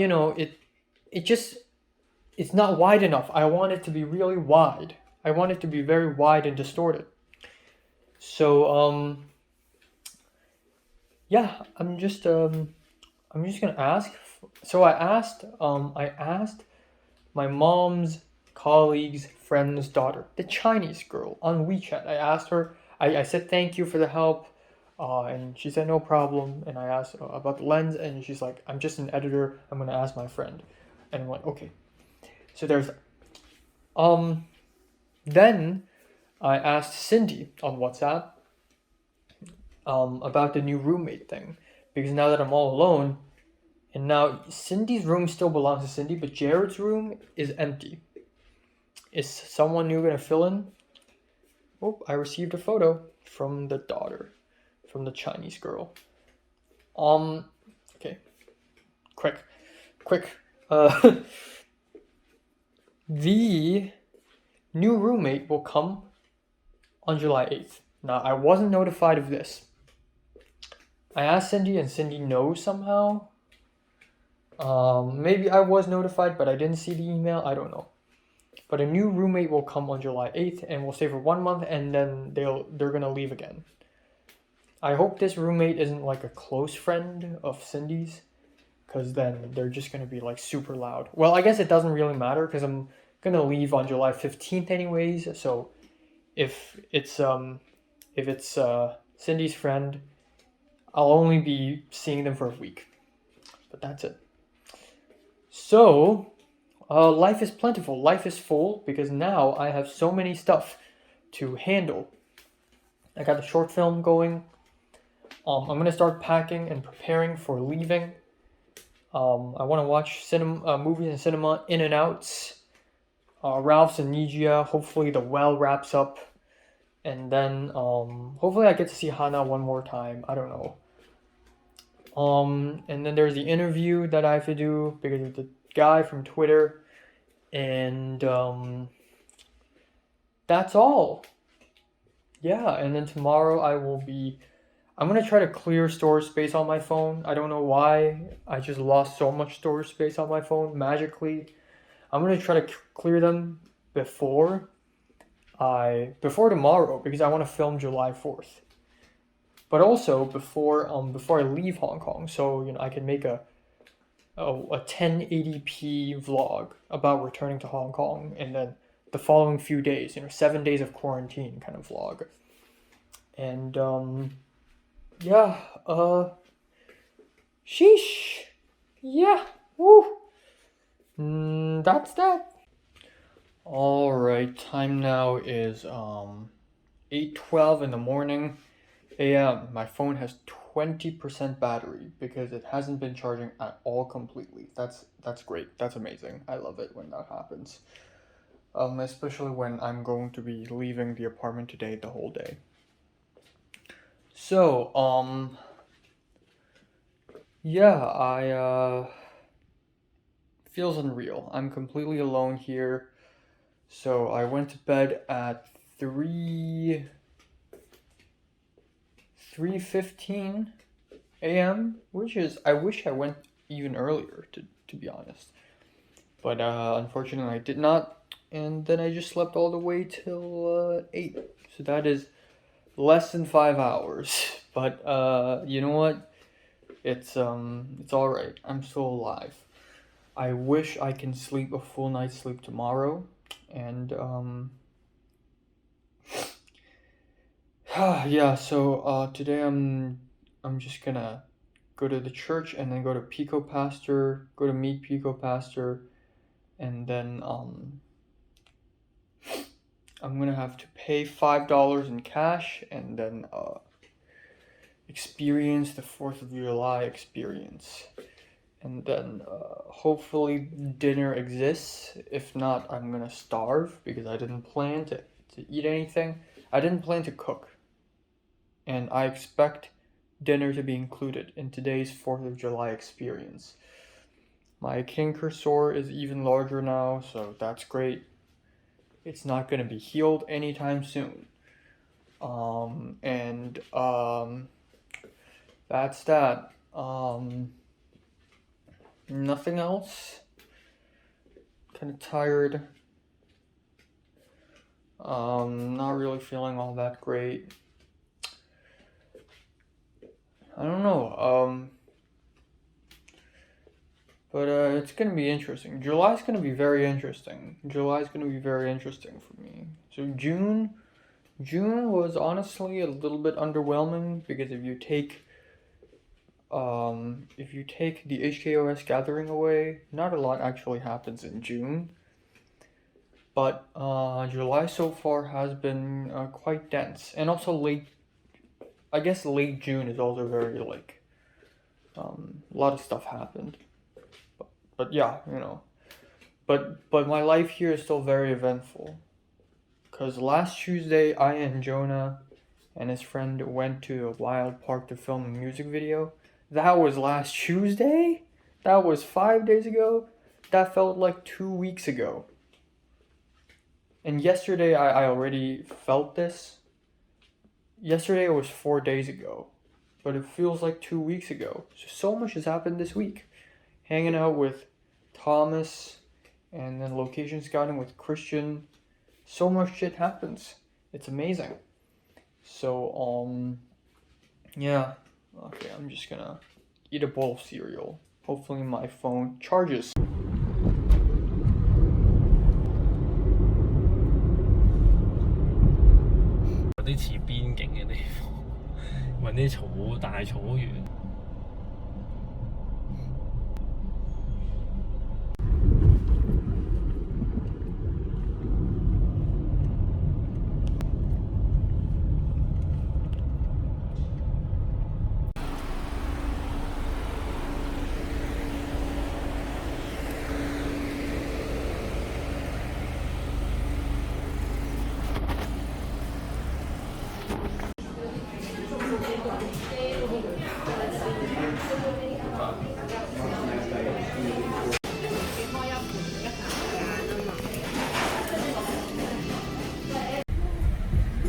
it's not wide enough. I want it to be really wide. I want it to be very wide and distorted. So yeah, I'm just gonna ask. So I asked my mom's colleague's friend's daughter, the Chinese girl, on WeChat. I asked her. I said thank you for the help, and she said no problem. And I asked about the lens, and she's like, I'm just an editor. I'm gonna ask my friend. And I'm like, okay. So there's then I asked Cindy on WhatsApp about the new roommate thing, because now that I'm all alone, and now Cindy's room still belongs to Cindy, but Jared's room is empty. Is someone new gonna fill in? Oh, I received a photo from the daughter, from the Chinese girl. Okay, quick. The new roommate will come on July 8th. Now, I wasn't notified of this. I asked Cindy, and Cindy knows somehow. Maybe I was notified, but I didn't see the email. I don't know. But a new roommate will come on July 8th, and we'll stay for 1 month, and then they're gonna leave again. I hope this roommate isn't like a close friend of Cindy's, because then they're just gonna be like super loud. Well, I guess it doesn't really matter because I'm gonna leave on July 15th anyways. So if it's Cindy's friend, I'll only be seeing them for a week. But that's it. So life is plentiful. Life is full because now I have so many stuff to handle. I got the short film going. I'm gonna start packing and preparing for leaving. I want to watch movies in cinema, In and Outs, Ralph's and Nigia. Hopefully the Well wraps up, and then hopefully I get to see Hana one more time. I don't know. And then there's the interview that I have to do because of the guy from Twitter, and that's all. Yeah, and then tomorrow I'm gonna try to clear storage space on my phone. I don't know why. I just lost so much storage space on my phone magically. I'm gonna try to clear them before tomorrow because I want to film July 4th. But also before I leave Hong Kong, so I can make a 1080p vlog about returning to Hong Kong, and then the following few days, 7 days of quarantine kind of vlog. And yeah, sheesh. Yeah, woo. That's that. All right, time now is 8:12 in the morning a.m. My phone has 20% battery because it hasn't been charging at all completely. That's great. That's amazing. I love it when that happens. Especially when I'm going to be leaving the apartment today the whole day. So, yeah, feels unreal. I'm completely alone here. So I went to bed at 3:15 a.m., which is, I wish I went even earlier to be honest. But unfortunately I did not, and then I just slept all the way till 8. So that is less than 5 hours. But you know what? It's all right. I'm still alive. I wish I can sleep a full night's sleep tomorrow, and yeah. So today I'm just gonna go to the church and then go to Pico Pastor, go to meet Pico Pastor, and then I'm gonna have to pay $5 in cash, and then experience the 4th of July experience. And then hopefully dinner exists. If not, I'm gonna starve because I didn't plan to eat anything. I didn't plan to cook. And I expect dinner to be included in today's 4th of July experience. My canker sore is even larger now, so that's great. It's not gonna be healed anytime soon. And that's that. Nothing else. Kind of tired. Not really feeling all that great. I don't know. But it's gonna be interesting. July's gonna be very interesting. July's gonna be very interesting for me. So June was honestly a little bit underwhelming because if you take the HKOS gathering away, not a lot actually happens in June. But July so far has been quite dense, and also I guess late June is also very like a lot of stuff happened. But yeah, But my life here is still very eventful. Cause last Tuesday, I and Jonah and his friend went to a wild park to film a music video. That was last Tuesday? That was 5 days ago? That felt like 2 weeks ago. And yesterday, I already felt this. Yesterday, it was 4 days ago. But it feels like 2 weeks ago. So much has happened this week. Hanging out with Thomas, and then location scouting with Christian. So much shit happens. It's amazing. So, yeah. Okay, I'm just gonna eat a bowl of cereal. Hopefully my phone charges. 有啲似邊境嘅地方，揾啲大草原。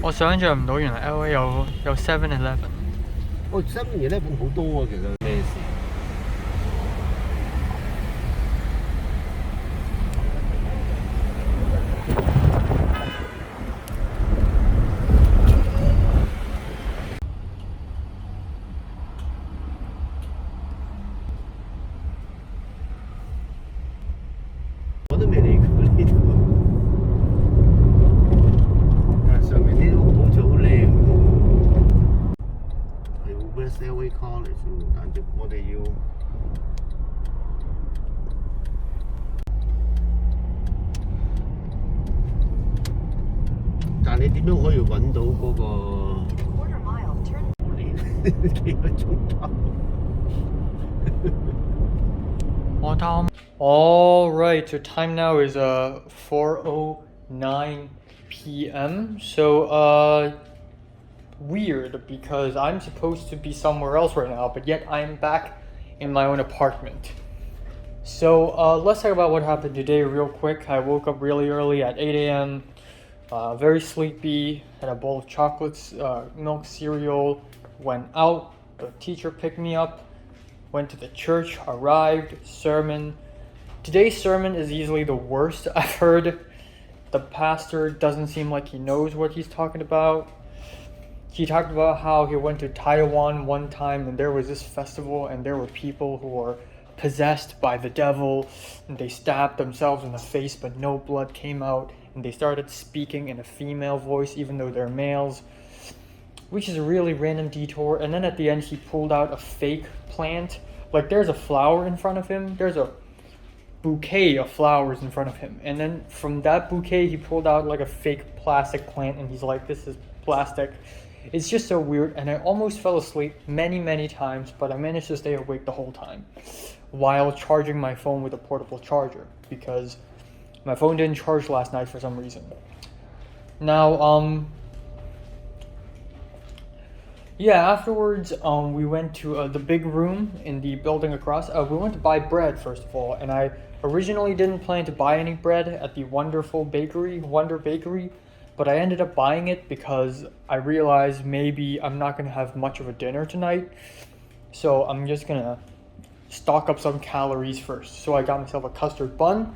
我想象唔到原來 LA 有 7-Eleven。哦，7-Eleven 好多啊，其實咩事？我都未嚟過呢度，但係上面啲屋好似好靚喎，係 West LA College 喎，但係我哋要。但你點樣可以揾到嗰個幾個鐘頭？On time. All right, so time now is 4:09 p.m. So weird because I'm supposed to be somewhere else right now, but yet I'm back in my own apartment. So let's talk about what happened today real quick. I woke up really early at 8 a.m. Very sleepy. Had a bowl of chocolates, milk cereal. Went out. The teacher picked me up. Went to the church, arrived, sermon. Today's sermon is easily the worst I've heard. The pastor doesn't seem like he knows what he's talking about. He talked about how he went to Taiwan one time and there was this festival and there were people who were possessed by the devil and they stabbed themselves in the face but no blood came out and they started speaking in a female voice even though they're males. Which is a really random detour. And then at the end, he pulled out a fake plant. Like there's a flower in front of him. There's a bouquet of flowers in front of him. And then from that bouquet, he pulled out like a fake plastic plant. And he's like, this is plastic. It's just so weird. And I almost fell asleep many, many times. But I managed to stay awake the whole time. While charging my phone with a portable charger. Because my phone didn't charge last night for some reason. Now, yeah, afterwards, we went to the big room in the building across. We went to buy bread, first of all, and I originally didn't plan to buy any bread at the Wonder Bakery, but I ended up buying it because I realized maybe I'm not gonna have much of a dinner tonight, so I'm just gonna stock up some calories first. So I got myself a custard bun,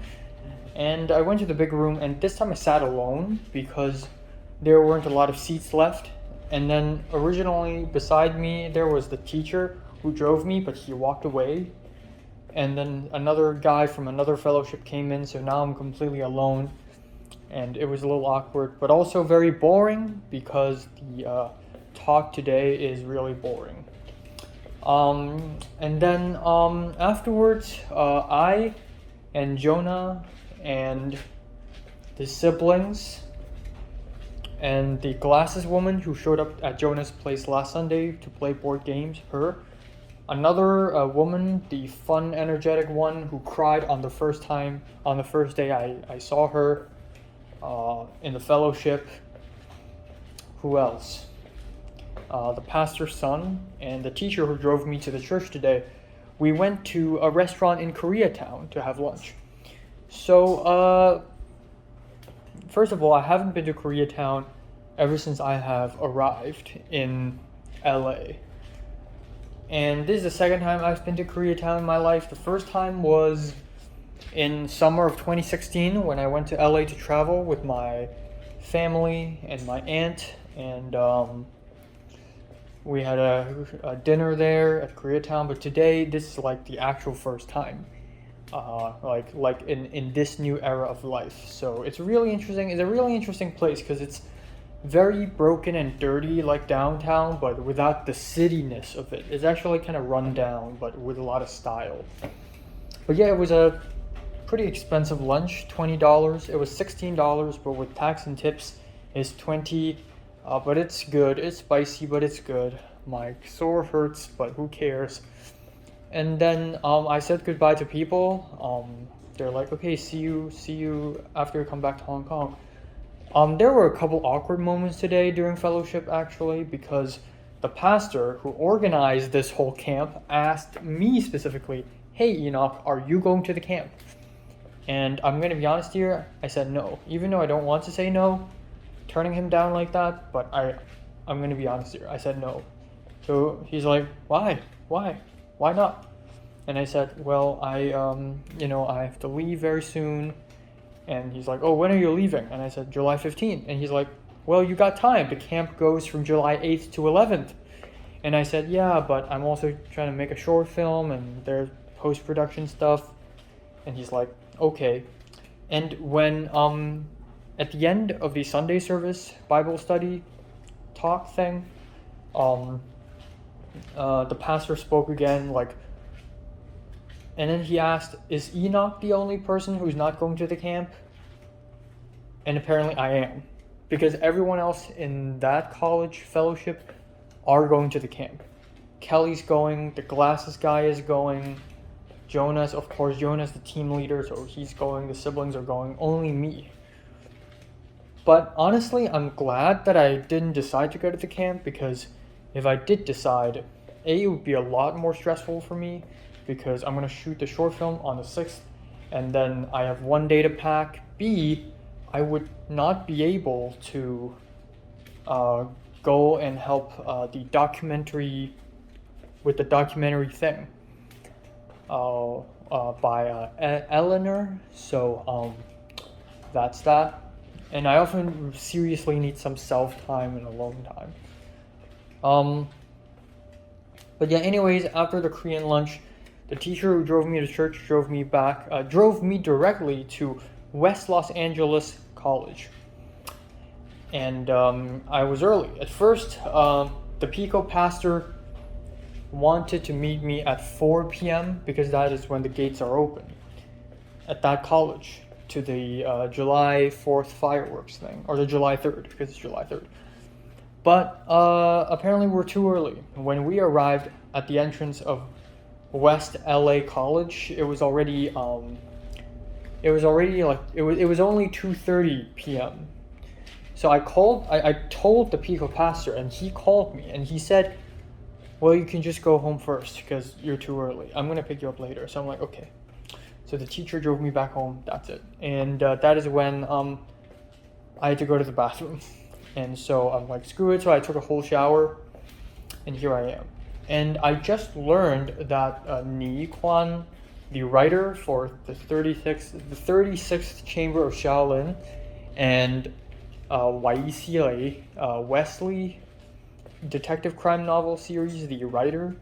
And I went to the big room, and this time I sat alone because there weren't a lot of seats left. And then originally beside me there was the teacher who drove me, but he walked away. And then another guy from another fellowship came in, so now I'm completely alone. And it was a little awkward, but also very boring because the talk today is really boring. And then afterwards, I and Jonah and the siblings and the glasses woman who showed up at Jonah's place last Sunday to play board games, her, another woman, the fun, energetic one who cried on the first day I saw her in the fellowship. Who else? The pastor's son and the teacher who drove me to the church today. We went to a restaurant in Koreatown to have lunch. So, first of all, I haven't been to Koreatown ever since I have arrived in LA. And this is the second time I've been to Koreatown in my life. The first time was in summer of 2016 when I went to LA to travel with my family and my aunt, and we had a dinner there at Koreatown. But today, this is like the actual first time, like in this new era of life. So it's really interesting. It's a really interesting place because it's very broken and dirty like downtown, but without the cityness of it. It's actually kind of run down, but with a lot of style. But yeah, it was a pretty expensive lunch, $20. It was $16, but with tax and tips is $20. But it's good. It's spicy, but it's good. My sore hurts, but who cares? And then I said goodbye to people. They're like, okay, see you after you come back to Hong Kong. There were a couple awkward moments today during fellowship, actually, because the pastor who organized this whole camp asked me specifically, hey, Enoch, are you going to the camp? And I'm going to be honest here, I said no. Even though I don't want to say no, turning him down like that, but I'm going to be honest here, I said no. So he's like, why not? And I said, well, I have to leave very soon. And he's like, oh, when are you leaving? And I said, July 15th. And he's like, well, you got time. The camp goes from July 8th to 11th. And I said, yeah, but I'm also trying to make a short film and there's post-production stuff. And he's like, okay. And when, at the end of the Sunday service Bible study talk thing, the pastor spoke again, like, and then he asked, is Enoch the only person who's not going to the camp? And apparently I am. Because everyone else in that college fellowship are going to the camp. Kelly's going, the glasses guy is going, Jonas, the team leader, so he's going, the siblings are going, only me. But honestly, I'm glad that I didn't decide to go to the camp, because if I did decide, A, it would be a lot more stressful for me, because I'm going to shoot the short film on the 6th, and then I have one day to pack. B, I would not be able to go and help the documentary thing by Eleanor. So that's that. And I often seriously need some self-time and alone time. But yeah, anyways, after the Korean lunch, the teacher who drove me to church drove me directly to West Los Angeles College. And I was early. At first, the Pico pastor wanted to meet me at 4 p.m. because that is when the gates are open at that college to the July 4th fireworks thing, or the July 3rd, because it's July 3rd. But apparently we're too early. When we arrived at the entrance of West LA College, it was already only 2:30 p.m. So I told the Pico pastor, and he called me, and he said, well, you can just go home first because you're too early. I'm gonna pick you up later. So I'm like, okay. So the teacher drove me back home. That's it. And that is when I had to go to the bathroom. And so I'm like, screw it. So I took a whole shower, and here I am. And I just learned that Ni Kwan the writer for the 36th Chamber of Shaolin, and Wai Xilei, Wesley detective crime novel series, the writer,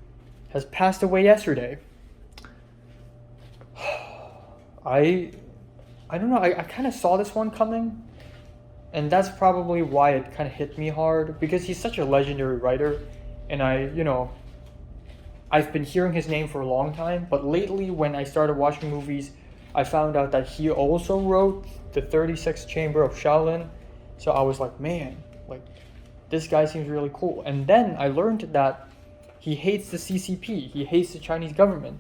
has passed away yesterday. I don't know, I kind of saw this one coming, and that's probably why it kind of hit me hard, because he's such a legendary writer, and I've been hearing his name for a long time, but lately when I started watching movies, I found out that he also wrote the 36th Chamber of Shaolin, so I was like, man, like, this guy seems really cool. And then I learned that he hates the CCP, he hates the Chinese government,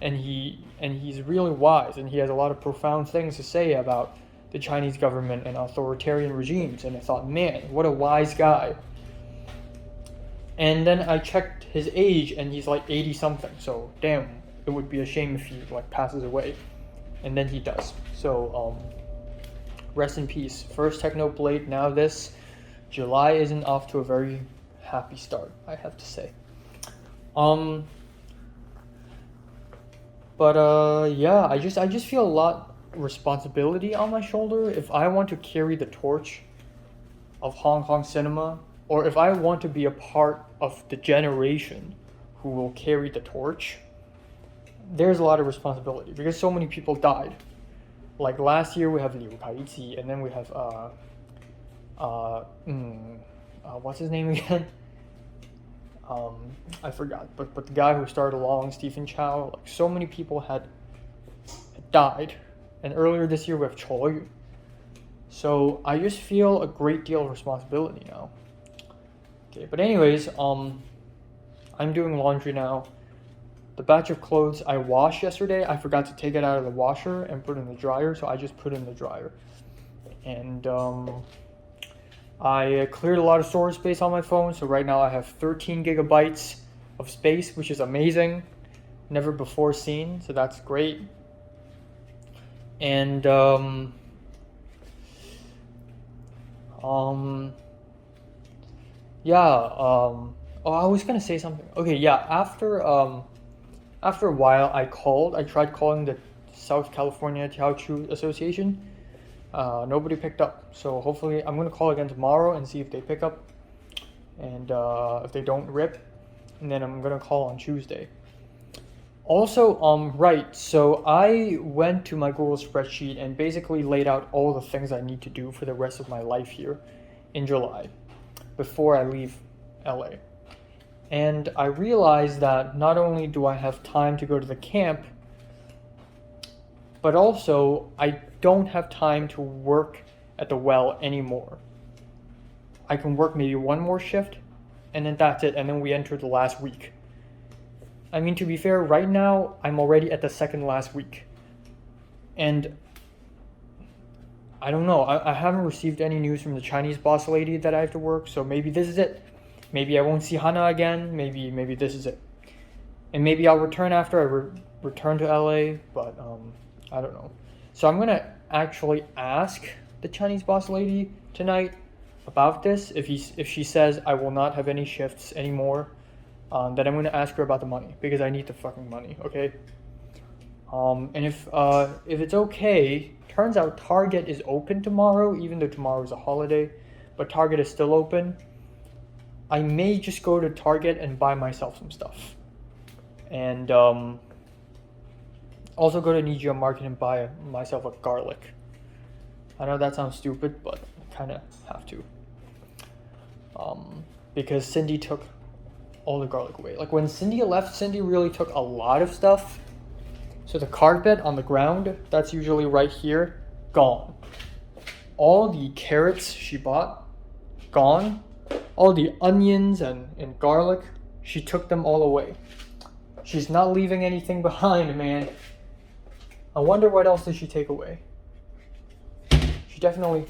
and he's really wise, and he has a lot of profound things to say about the Chinese government and authoritarian regimes, and I thought, man, what a wise guy. And then I checked his age, and he's like 80 something, so damn, it would be a shame if he like passes away. And then he does. So rest in peace. First Technoblade, now this. July isn't off to a very happy start, I have to say. Yeah, I just feel a lot of responsibility on my shoulder if I want to carry the torch of Hong Kong cinema, or if I want to be a part of the generation who will carry the torch. There's a lot of responsibility because so many people died. Like last year we have Liu Kaiqi, and then we have what's his name again? I forgot, but the guy who started along, Stephen Chow, like so many people had died. And earlier this year we have Chou Yu. So I just feel a great deal of responsibility now. Okay, but anyways, I'm doing laundry now. The batch of clothes I washed yesterday, I forgot to take it out of the washer and put it in the dryer, so I just put it in the dryer. And I cleared a lot of storage space on my phone, so right now I have 13 gigabytes of space, which is amazing. Never before seen, so that's great. And oh, I was gonna say something. Okay, yeah, after a while I tried calling the South California Teochew Association. Nobody picked up, so hopefully I'm gonna call again tomorrow and see if they pick up, and if they don't, rip, and then I'm gonna call on Tuesday. Also, right, so I went to my Google spreadsheet and basically laid out all the things I need to do for the rest of my life here in July before I leave LA. And I realized that not only do I have time to go to the camp, but also I don't have time to work at the well anymore. I can work maybe one more shift, and then that's it, and then we enter the last week. I mean, to be fair, right now I'm already at the second last week, and I don't know, I haven't received any news from the Chinese boss lady that I have to work, so maybe this is it. Maybe I won't see Hana again, maybe this is it. And maybe I'll return after I return to LA, but I don't know. So I'm gonna actually ask the Chinese boss lady tonight about this. If she says I will not have any shifts anymore, then I'm gonna ask her about the money, because I need the fucking money, okay? And if it's okay, turns out Target is open tomorrow, even though tomorrow is a holiday, but Target is still open. I may just go to Target and buy myself some stuff. And also go to Nijia Market and buy myself a garlic. I know that sounds stupid, but I kind of have to. Because Cindy took all the garlic away. Like when Cindy left, Cindy really took a lot of stuff. So the carpet on the ground, that's usually right here, gone. All the carrots she bought, gone. All the onions and garlic, she took them all away. She's not leaving anything behind, man. I wonder what else did she take away. She definitely...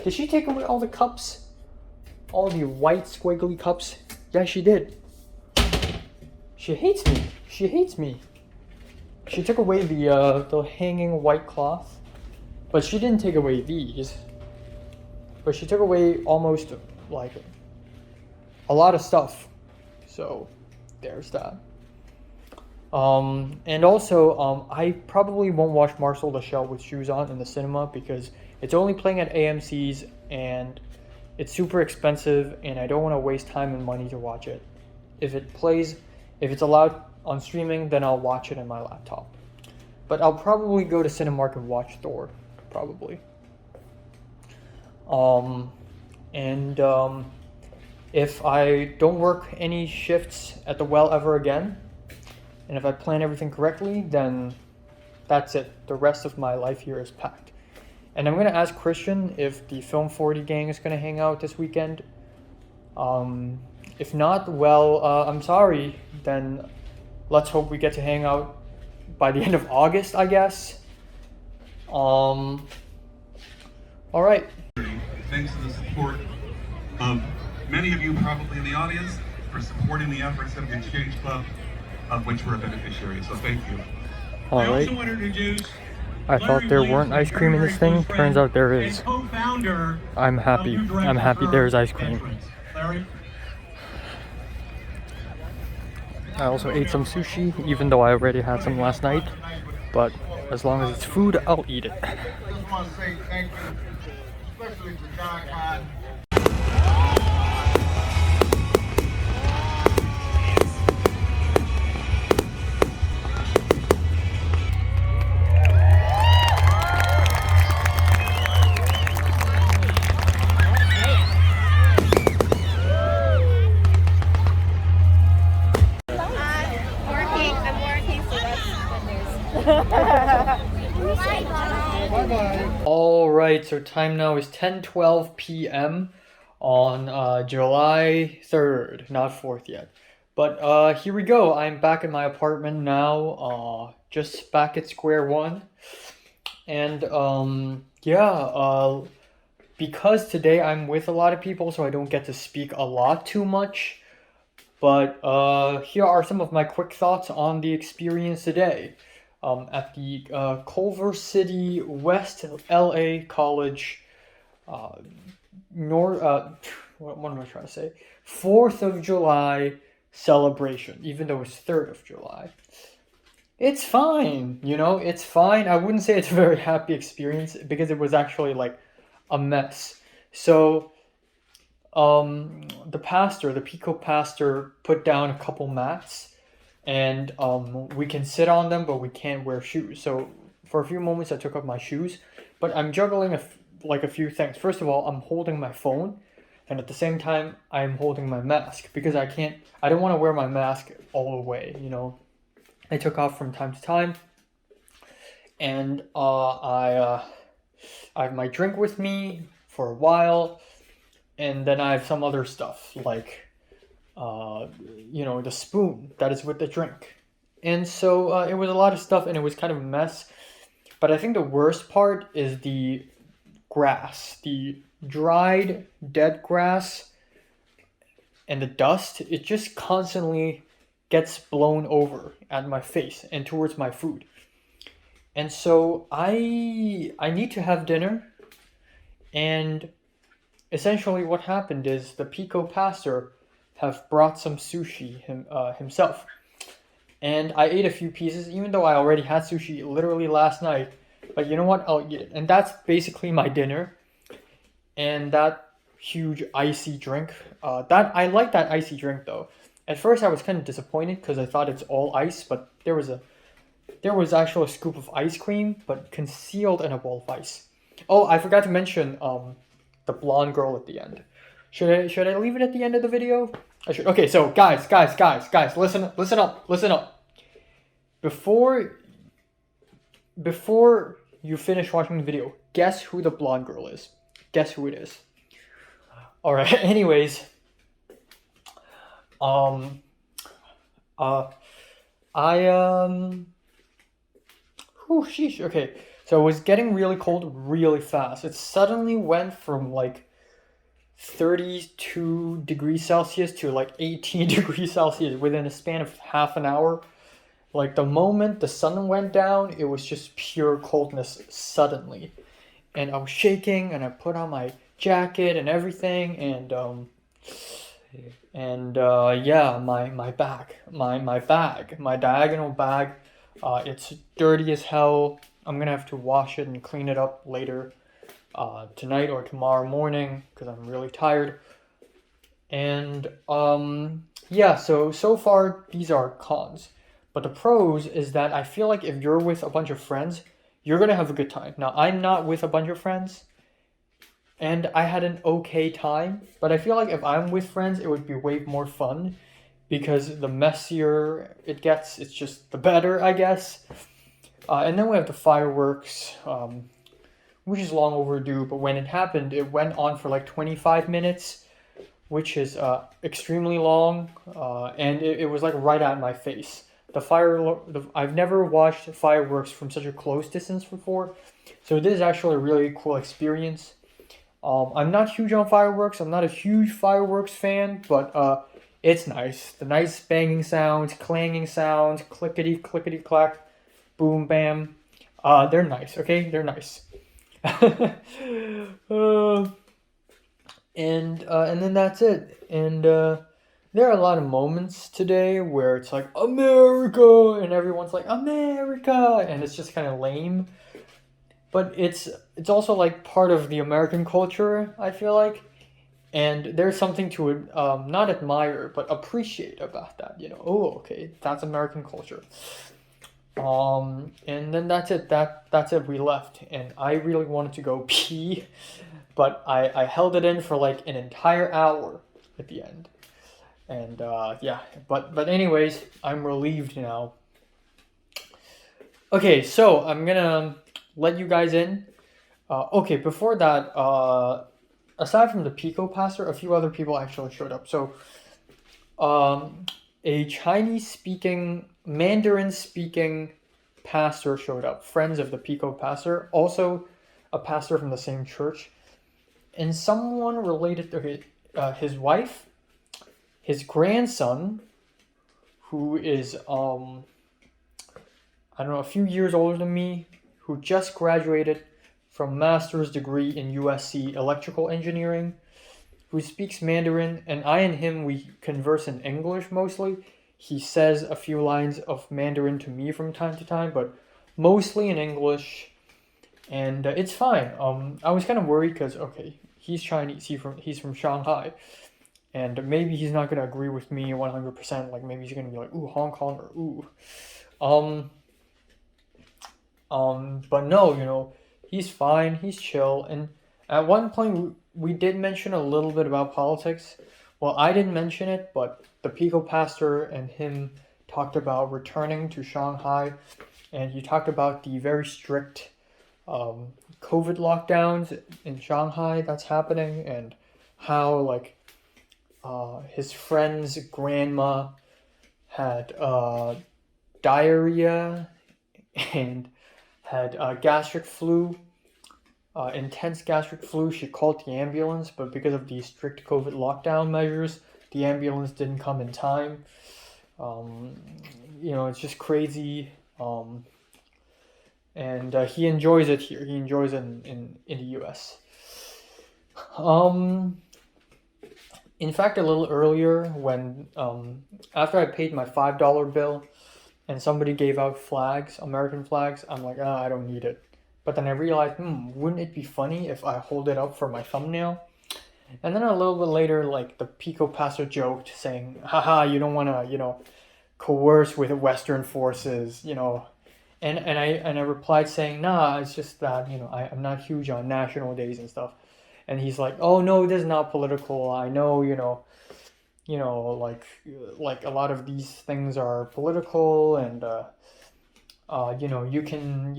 Did she take away all the cups? All the white squiggly cups? Yeah, she did. She hates me. She hates me. She took away the hanging white cloth. But she didn't take away these. But she took away almost, like, a lot of stuff. So, there's that. And also, I probably won't watch Marcel the Shell with shoes on in the cinema because it's only playing at AMC's and it's super expensive and I don't want to waste time and money to watch it. If it's allowed on streaming, then I'll watch it in my laptop. But I'll probably go to Cinemark and watch Thor, probably. If I don't work any shifts at the Well ever again, and if I plan everything correctly, then that's it. The rest of my life here is packed. And I'm going to ask Christian if the Film 40 gang is going to hang out this weekend. If not, well, I'm sorry. Then let's hope we get to hang out by the end of August, I guess. All right. Thanks to the support of many of you probably in the audience for supporting the efforts of the Exchange Club, of which we're a beneficiary. So thank you. All right. I thought there weren't ice cream in this thing. Turns out there is. I'm happy. I'm happy there's ice cream. I also ate some sushi, even though I already had some last night. But as long as it's food, I'll eat it. Just want to say thank you, especially to John Cotton. I'm working, so that's good news. Alright, so time now is 10:12 p.m. on July 3rd, not 4th yet. But here we go. I'm back in my apartment now, just back at square one. And because today I'm with a lot of people, so I don't get to speak a lot too much. But here are some of my quick thoughts on the experience today. At the Culver City West LA College, what am I trying to say? 4th of July celebration, even though it's 3rd of July. It's fine, it's fine. I wouldn't say it's a very happy experience because it was actually like a mess. So, the Pico pastor put down a couple mats. And we can sit on them, but we can't wear shoes. So for a few moments, I took off my shoes, but I'm juggling a few things. First of all, I'm holding my phone, and at the same time, I'm holding my mask because I don't want to wear my mask all the way. I took off from time to time, and I have my drink with me for a while, and then I have some other stuff like the spoon that is with the drink. And so it was a lot of stuff and it was kind of a mess. But I think the worst part is the grass, the dried dead grass and the dust. It just constantly gets blown over at my face and towards my food. And so I need to have dinner. And essentially what happened is the Pico pastor have brought some sushi himself. And I ate a few pieces, even though I already had sushi literally last night. But you know what? I'll eat it. And that's basically my dinner. And that huge icy drink. I like that icy drink though. At first I was kind of disappointed because I thought it's all ice, but there was actually a scoop of ice cream, but concealed in a ball of ice. Oh, I forgot to mention the blonde girl at the end. Should I leave it at the end of the video? I should. Okay, so guys, listen up. Before you finish watching the video, guess who the blonde girl is. Guess who it is. All right. Anyways, sheesh. Okay, so it was getting really cold really fast. It suddenly went from like 32 degrees Celsius to like 18 degrees Celsius within a span of half an hour. Like the moment the sun went down, it was just pure coldness suddenly. And I was shaking and I put on my jacket and everything. And And yeah, my bag, my diagonal bag, it's dirty as hell. I'm gonna have to wash it and clean it up later, tonight or tomorrow morning, because I'm really tired. And yeah, so far these are cons. But the pros is that I feel like if you're with a bunch of friends, you're gonna have a good time. Now I'm not with a bunch of friends, and I had an okay time. But I feel like if I'm with friends, it would be way more fun, because the messier it gets, it's just the better, I guess. And then we have the fireworks, which is long overdue. But when it happened, it went on for like 25 minutes, which is extremely long, and it was like right at my face. I've never watched fireworks from such a close distance before, so this is actually a really cool experience. I'm not huge on fireworks. I'm not a huge fireworks fan, but it's nice. The nice banging sounds, clanging sounds, clickety clickety clack, boom bam. They're nice. Okay, they're nice. uh, and then that's it. And there are a lot of moments today where it's like America, and everyone's like America, and it's just kind of lame. But it's also like part of the American culture, I feel like, and there's something to not admire but appreciate about that. Oh, okay, that's American culture. And then that's it. That's it. We left, and I really wanted to go pee, but I held it in for like an entire hour at the end. And yeah, but anyways, I'm relieved now. Okay, so I'm gonna let you guys in. Okay, before that, aside from the Pico pastor, a few other people actually showed up. So, a Chinese-speaking, Mandarin-speaking pastor showed up. Friends of the Pico pastor, also a pastor from the same church, and someone related to his wife, his grandson, who is I don't know, a few years older than me, who just graduated from master's degree in USC electrical engineering, who speaks Mandarin, and I and him, we converse in English mostly. He says a few lines of Mandarin to me from time to time, but mostly in English, and it's fine. I was kind of worried because, okay, he's Chinese, he's from Shanghai, and maybe he's not gonna agree with me 100%. Like maybe he's gonna be like, ooh, Hong Kong, or ooh, but no, he's fine, he's chill. And at one point we did mention a little bit about politics. Well, I didn't mention it, but the Pico pastor and him talked about returning to Shanghai, and he talked about the very strict COVID lockdowns in Shanghai that's happening, and how like his friend's grandma had diarrhea and had gastric flu, intense gastric flu. She called the ambulance, but because of the strict COVID lockdown measures, the ambulance didn't come in time. It's just crazy. And he enjoys it here. He enjoys it in the US. In fact, a little earlier, when after I paid my $5 bill, and somebody gave out flags, American flags, I'm like, I don't need it. But then I realized, wouldn't it be funny if I hold it up for my thumbnail? And then a little bit later, like the Pico pastor joked, saying, haha, you don't want to, coerce with Western forces, And I replied saying, nah, it's just that, I'm not huge on national days and stuff. And he's like, oh no, this is not political. I know, like a lot of these things are political, and you can,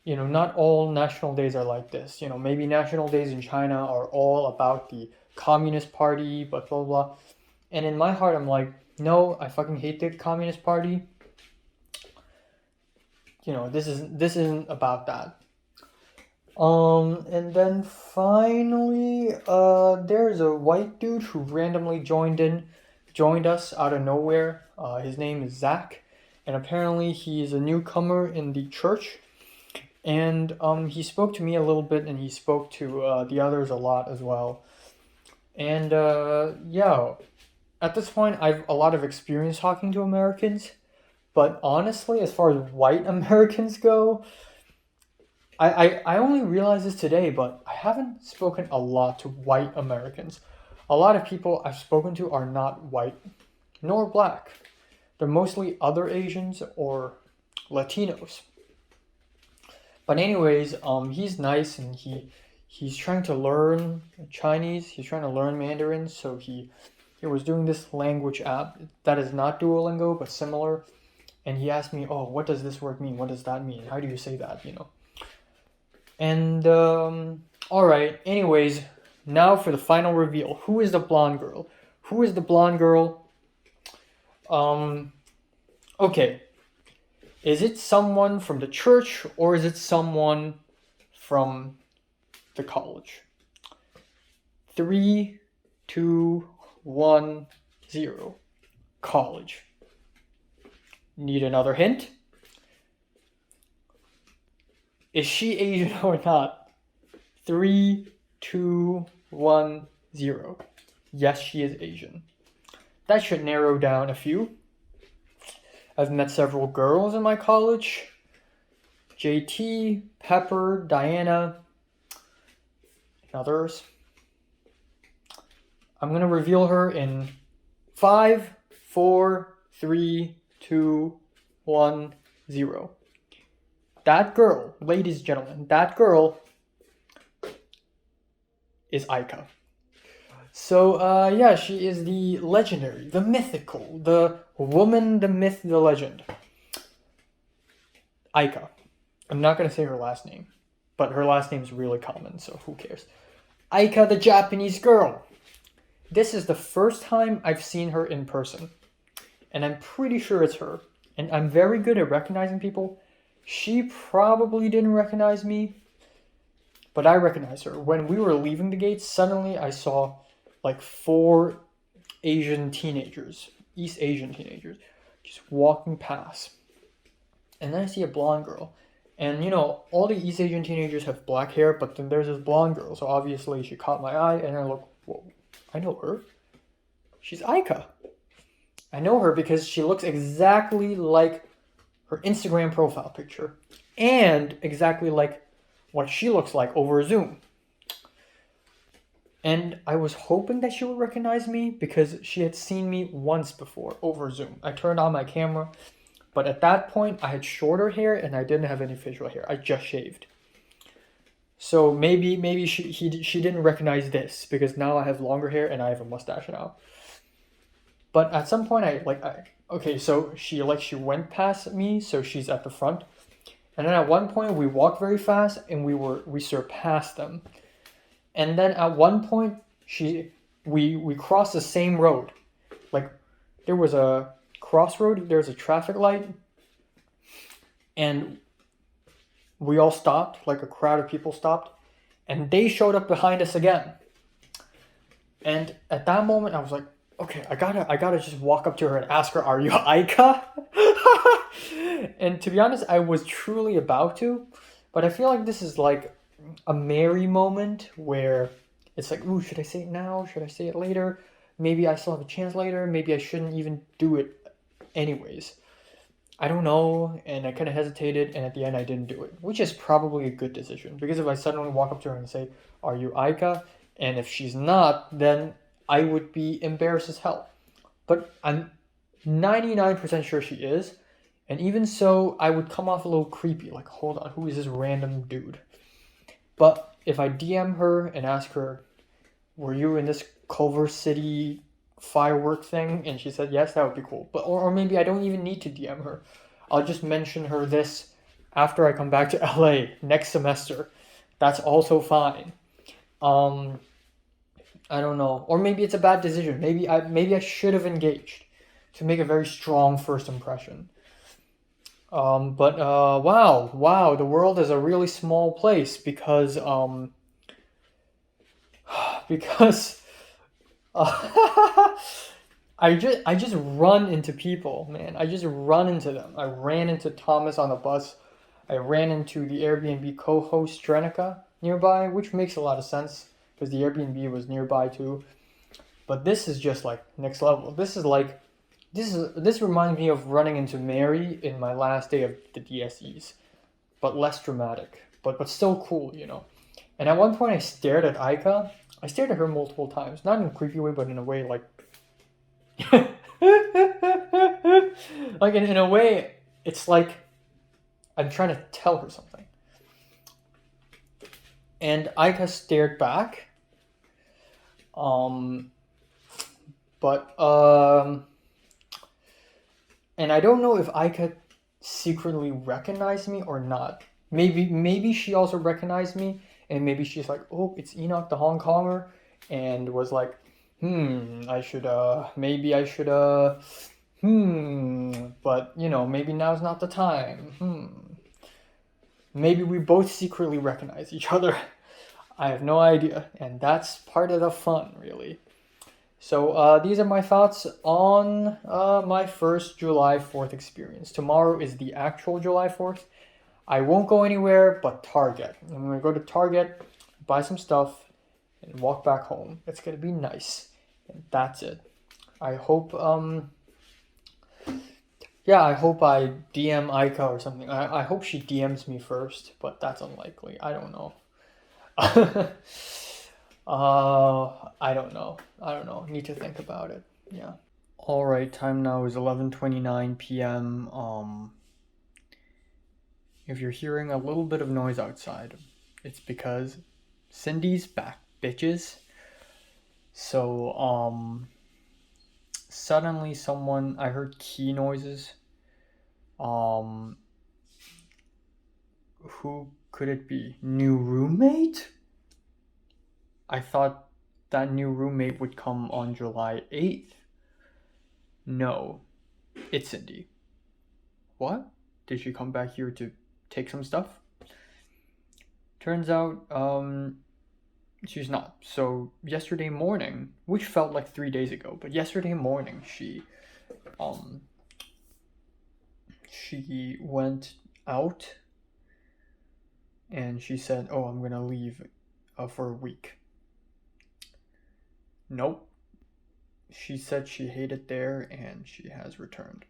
not all national days are like this. Maybe national days in China are all about the Communist Party, but blah blah blah. And in my heart, I'm like, no, I fucking hate the Communist Party. This isn't about that. And then finally, there's a white dude who randomly joined us out of nowhere. His name is Zach, and apparently he's a newcomer in the church. And he spoke to me a little bit, and he spoke to the others a lot as well. And yeah, at this point, I've a lot of experience talking to Americans. But honestly, as far as white Americans go, I only realized this today, but I haven't spoken a lot to white Americans. A lot of people I've spoken to are not white nor black. They're mostly other Asians or Latinos. But anyways, he's nice and he's trying to learn Chinese. He's trying to learn Mandarin, so he was doing this language app that is not Duolingo but similar. And he asked me, "Oh, what does this word mean? What does that mean? How do you say that?" You know. And all right. Anyways, now for the final reveal. Who is the blonde girl? Who is the blonde girl? Okay. Is it someone from the church or is it someone from the college? 3, 2, 1, 0. College. Need another hint? Is she Asian or not? 3, 2, 1, 0. Yes, she is Asian. That should narrow down a few. I've met several girls in my college. JT, Pepper, Diana, and others. I'm going to reveal her in 5, 4, 3, 2, 1, 0. That girl, ladies and gentlemen, that girl is Aika. So, yeah, she is the legendary, the mythical, the woman, the myth, the legend. Aika. I'm not going to say her last name, but her last name is really common, so who cares? Aika, the Japanese girl. This is the first time I've seen her in person, and I'm pretty sure it's her. And I'm very good at recognizing people. She probably didn't recognize me, but I recognized her. When we were leaving the gates, suddenly I saw like 4 Asian teenagers, East Asian teenagers, just walking past. And then I see a blonde girl. And you know, all the East Asian teenagers have black hair, but then there's this blonde girl. So obviously she caught my eye, and I look, whoa, I know her. She's Aika. I know her because she looks exactly like her Instagram profile picture. And exactly like what she looks like over Zoom. And I was hoping that she would recognize me because she had seen me once before over Zoom. I turned on my camera, but at that point I had shorter hair and I didn't have any facial hair. I just shaved. So maybe she didn't recognize this because now I have longer hair and I have a mustache now. But at some point okay, so she went past me, so she's at the front. And then at one point we walked very fast and we surpassed them. And then at one point we crossed the same road. Like there was a crossroad, there's a traffic light, and we all stopped, like a crowd of people stopped, and they showed up behind us again. And at that moment I was like, okay, I gotta just walk up to her and ask her, "Are you Aika?" And to be honest, I was truly about to, but I feel like this is like a Mary moment where it's like, ooh, should I say it now? Should I say it later? Maybe I still have a chance later. Maybe I shouldn't even do it anyways. I don't know, and I kind of hesitated, and at the end I didn't do it, which is probably a good decision, because if I suddenly walk up to her and say, "Are you Aika?" and if she's not, then I would be embarrassed as hell. But I'm 99% sure she is, and even so, I would come off a little creepy, like, hold on, who is this random dude? But if I DM her and ask her, "Were you in this Culver City firework thing?" and she said yes, that would be cool. But or maybe I don't even need to DM her. I'll just mention her this after I come back to LA next semester. That's also fine. I don't know. Or maybe it's a bad decision. Maybe I should have engaged to make a very strong first impression. But wow, the world is a really small place because I just run into people, man. I just run into them. I ran into Thomas on the bus. I ran into the Airbnb co-host Strenica nearby, which makes a lot of sense because the Airbnb was nearby too. But this is just like next level. This reminds me of running into Mary in my last day of the DSEs, but less dramatic, but still cool, you know. And at one point I stared at Aika. I stared at her multiple times, not in a creepy way, but in a way like like in a way it's like I'm trying to tell her something. And Aika stared back. And I don't know if Aika secretly recognized me or not. Maybe she also recognized me, and maybe she's like, oh, it's Enoch the Hong Konger, and was like, maybe I should, but, you know, maybe now's not the time, Maybe we both secretly recognize each other. I have no idea, and that's part of the fun, really. So these are my thoughts on my first July 4th experience. Tomorrow is the actual July 4th. I won't go anywhere but Target. I'm going to go to Target, buy some stuff, and walk back home. It's going to be nice. And that's it. I hope, I hope I DM Aika or something. I hope she DMs me first, but that's unlikely. I don't know. I don't know. Need to think about it. Yeah. All right. Time now is 11:29 p.m. If you're hearing a little bit of noise outside, it's because Cindy's back, bitches. So suddenly I heard key noises. Who could it be? New roommate? I thought that new roommate would come on July 8th. No, it's Cindy. What? Did she come back here to take some stuff? Turns out, she's not. So yesterday morning, which felt like 3 days ago, but yesterday morning she went out and she said, oh, I'm gonna leave for a week. Nope. She said she hated there and she has returned.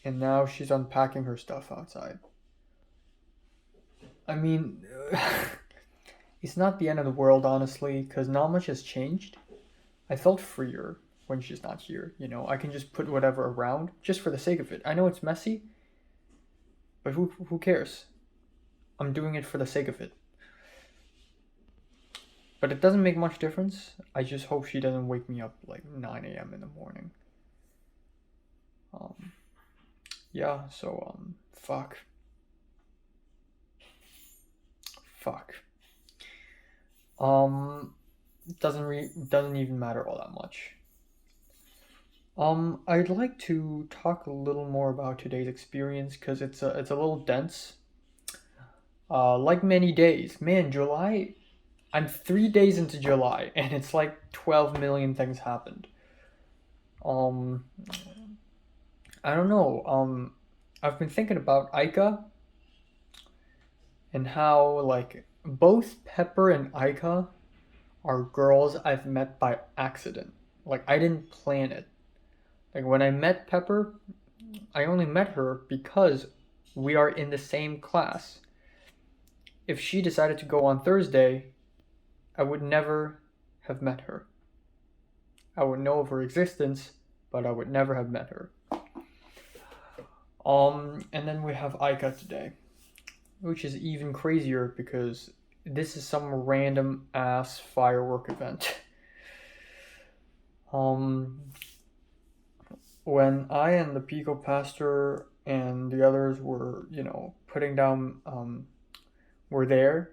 And now she's unpacking her stuff outside. I mean, it's not the end of the world, honestly, because not much has changed. I felt freer when she's not here, you know. I can just put whatever around just for the sake of it. I know it's messy, but who cares? I'm doing it for the sake of it. But it doesn't make much difference. I just hope she doesn't wake me up like 9 a.m. in the morning. Fuck. Doesn't even matter all that much. I'd like to talk a little more about today's experience because it's a little dense. Like many days, man, July. I'm 3 days into July, and it's like 12 million things happened. I don't know. I've been thinking about Aika and how, like, both Pepper and Aika are girls I've met by accident. Like, I didn't plan it. Like, when I met Pepper, I only met her because we are in the same class. If she decided to go on Thursday, I would never have met her. I would know of her existence, but I would never have met her. And then we have Aika today, which is even crazier because this is some random ass firework event. When I and the Pico Pastor and the others were, you know, putting down, were there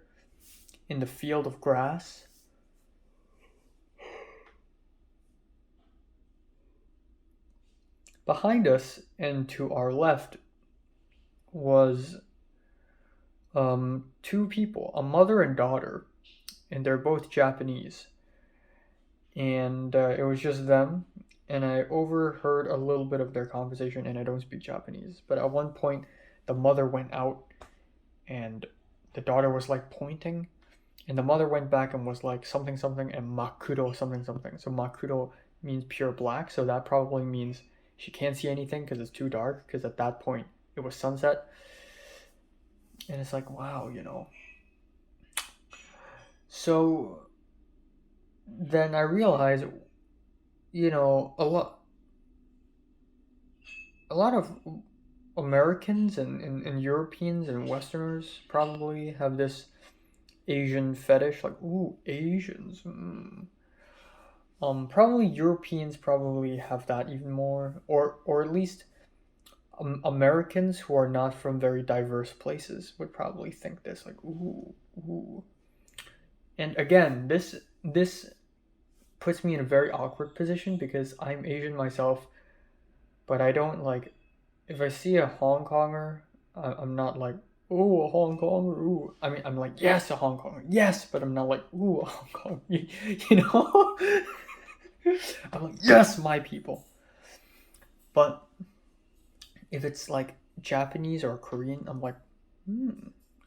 in the field of grass. Behind us and to our left was two people, a mother and daughter, and they're both Japanese. And it was just them, and I overheard a little bit of their conversation, and I don't speak Japanese. But at one point, the mother went out, and the daughter was like pointing, And the mother went back and was like something something and makuro something something. So makuro means pure black, so that probably means she can't see anything because it's too dark, because at that point it was sunset. And it's like, wow, you know. So then I realized, you know, a lot of Americans and Europeans and Westerners probably have this Asian fetish, like, ooh, Asians. Probably Europeans probably have that even more, or at least Americans who are not from very diverse places would probably think this, like, ooh. And again, this puts me in a very awkward position because I'm Asian myself, but I don't like, if I see a Hong Konger, I'm not like, ooh, a Hong Konger, ooh. I mean, I'm like, yes, a Hong Konger, yes, but I'm not like, ooh, a Hong Kong, you know? I'm like, yes, my people. But if it's like Japanese or Korean, I'm like,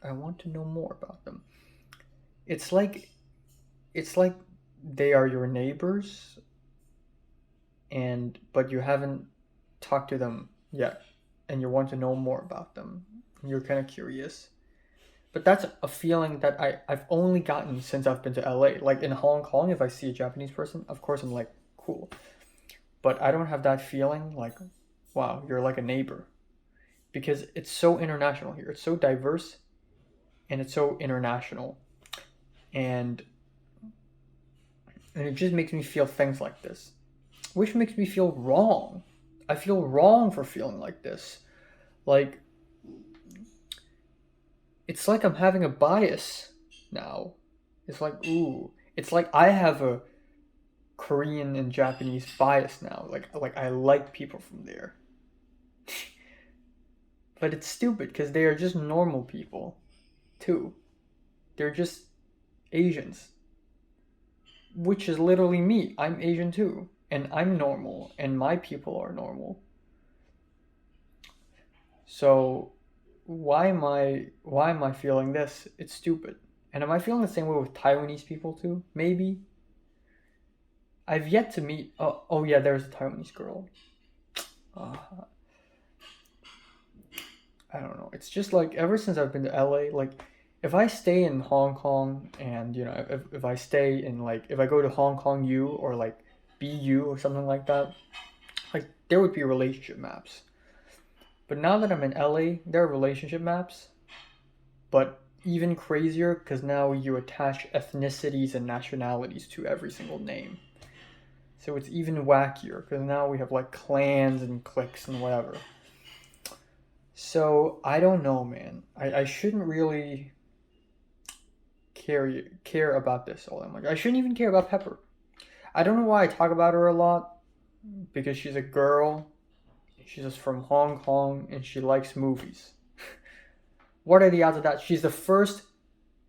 I want to know more about them. It's like they are your neighbors, but you haven't talked to them yet, and you want to know more about them. You're kind of curious. But that's a feeling that I've only gotten since I've been to LA. Like in Hong Kong, if I see a Japanese person, of course I'm like, cool. But I don't have that feeling like, wow, you're like a neighbor. Because it's so international here. It's so diverse and it's so international. And it just makes me feel things like this. Which makes me feel wrong. I feel wrong for feeling like this. Like, it's like I'm having a bias now. It's like, ooh. It's like I have a Korean and Japanese bias now. Like I like people from there. But it's stupid because they are just normal people, too. They're just Asians. Which is literally me. I'm Asian too. And I'm normal. And my people are normal. So why am I feeling this? It's stupid. And am I feeling the same way with Taiwanese people too? Maybe. I've yet to meet. Oh yeah, there's a Taiwanese girl. I don't know. It's just like ever since I've been to LA, like if I stay in Hong Kong and you know if I stay in like if I go to Hong Kong U or like BU or something like that, like there would be relationship maps. But now that I'm in LA, there are relationship maps, but even crazier because now you attach ethnicities and nationalities to every single name. So it's even wackier because now we have like clans and cliques and whatever. So I don't know, man. I shouldn't really care about this all that much. I shouldn't even care about Pepper. I don't know why I talk about her a lot because she's a girl. She's just from Hong Kong and she likes movies. What are the odds of that? She's the first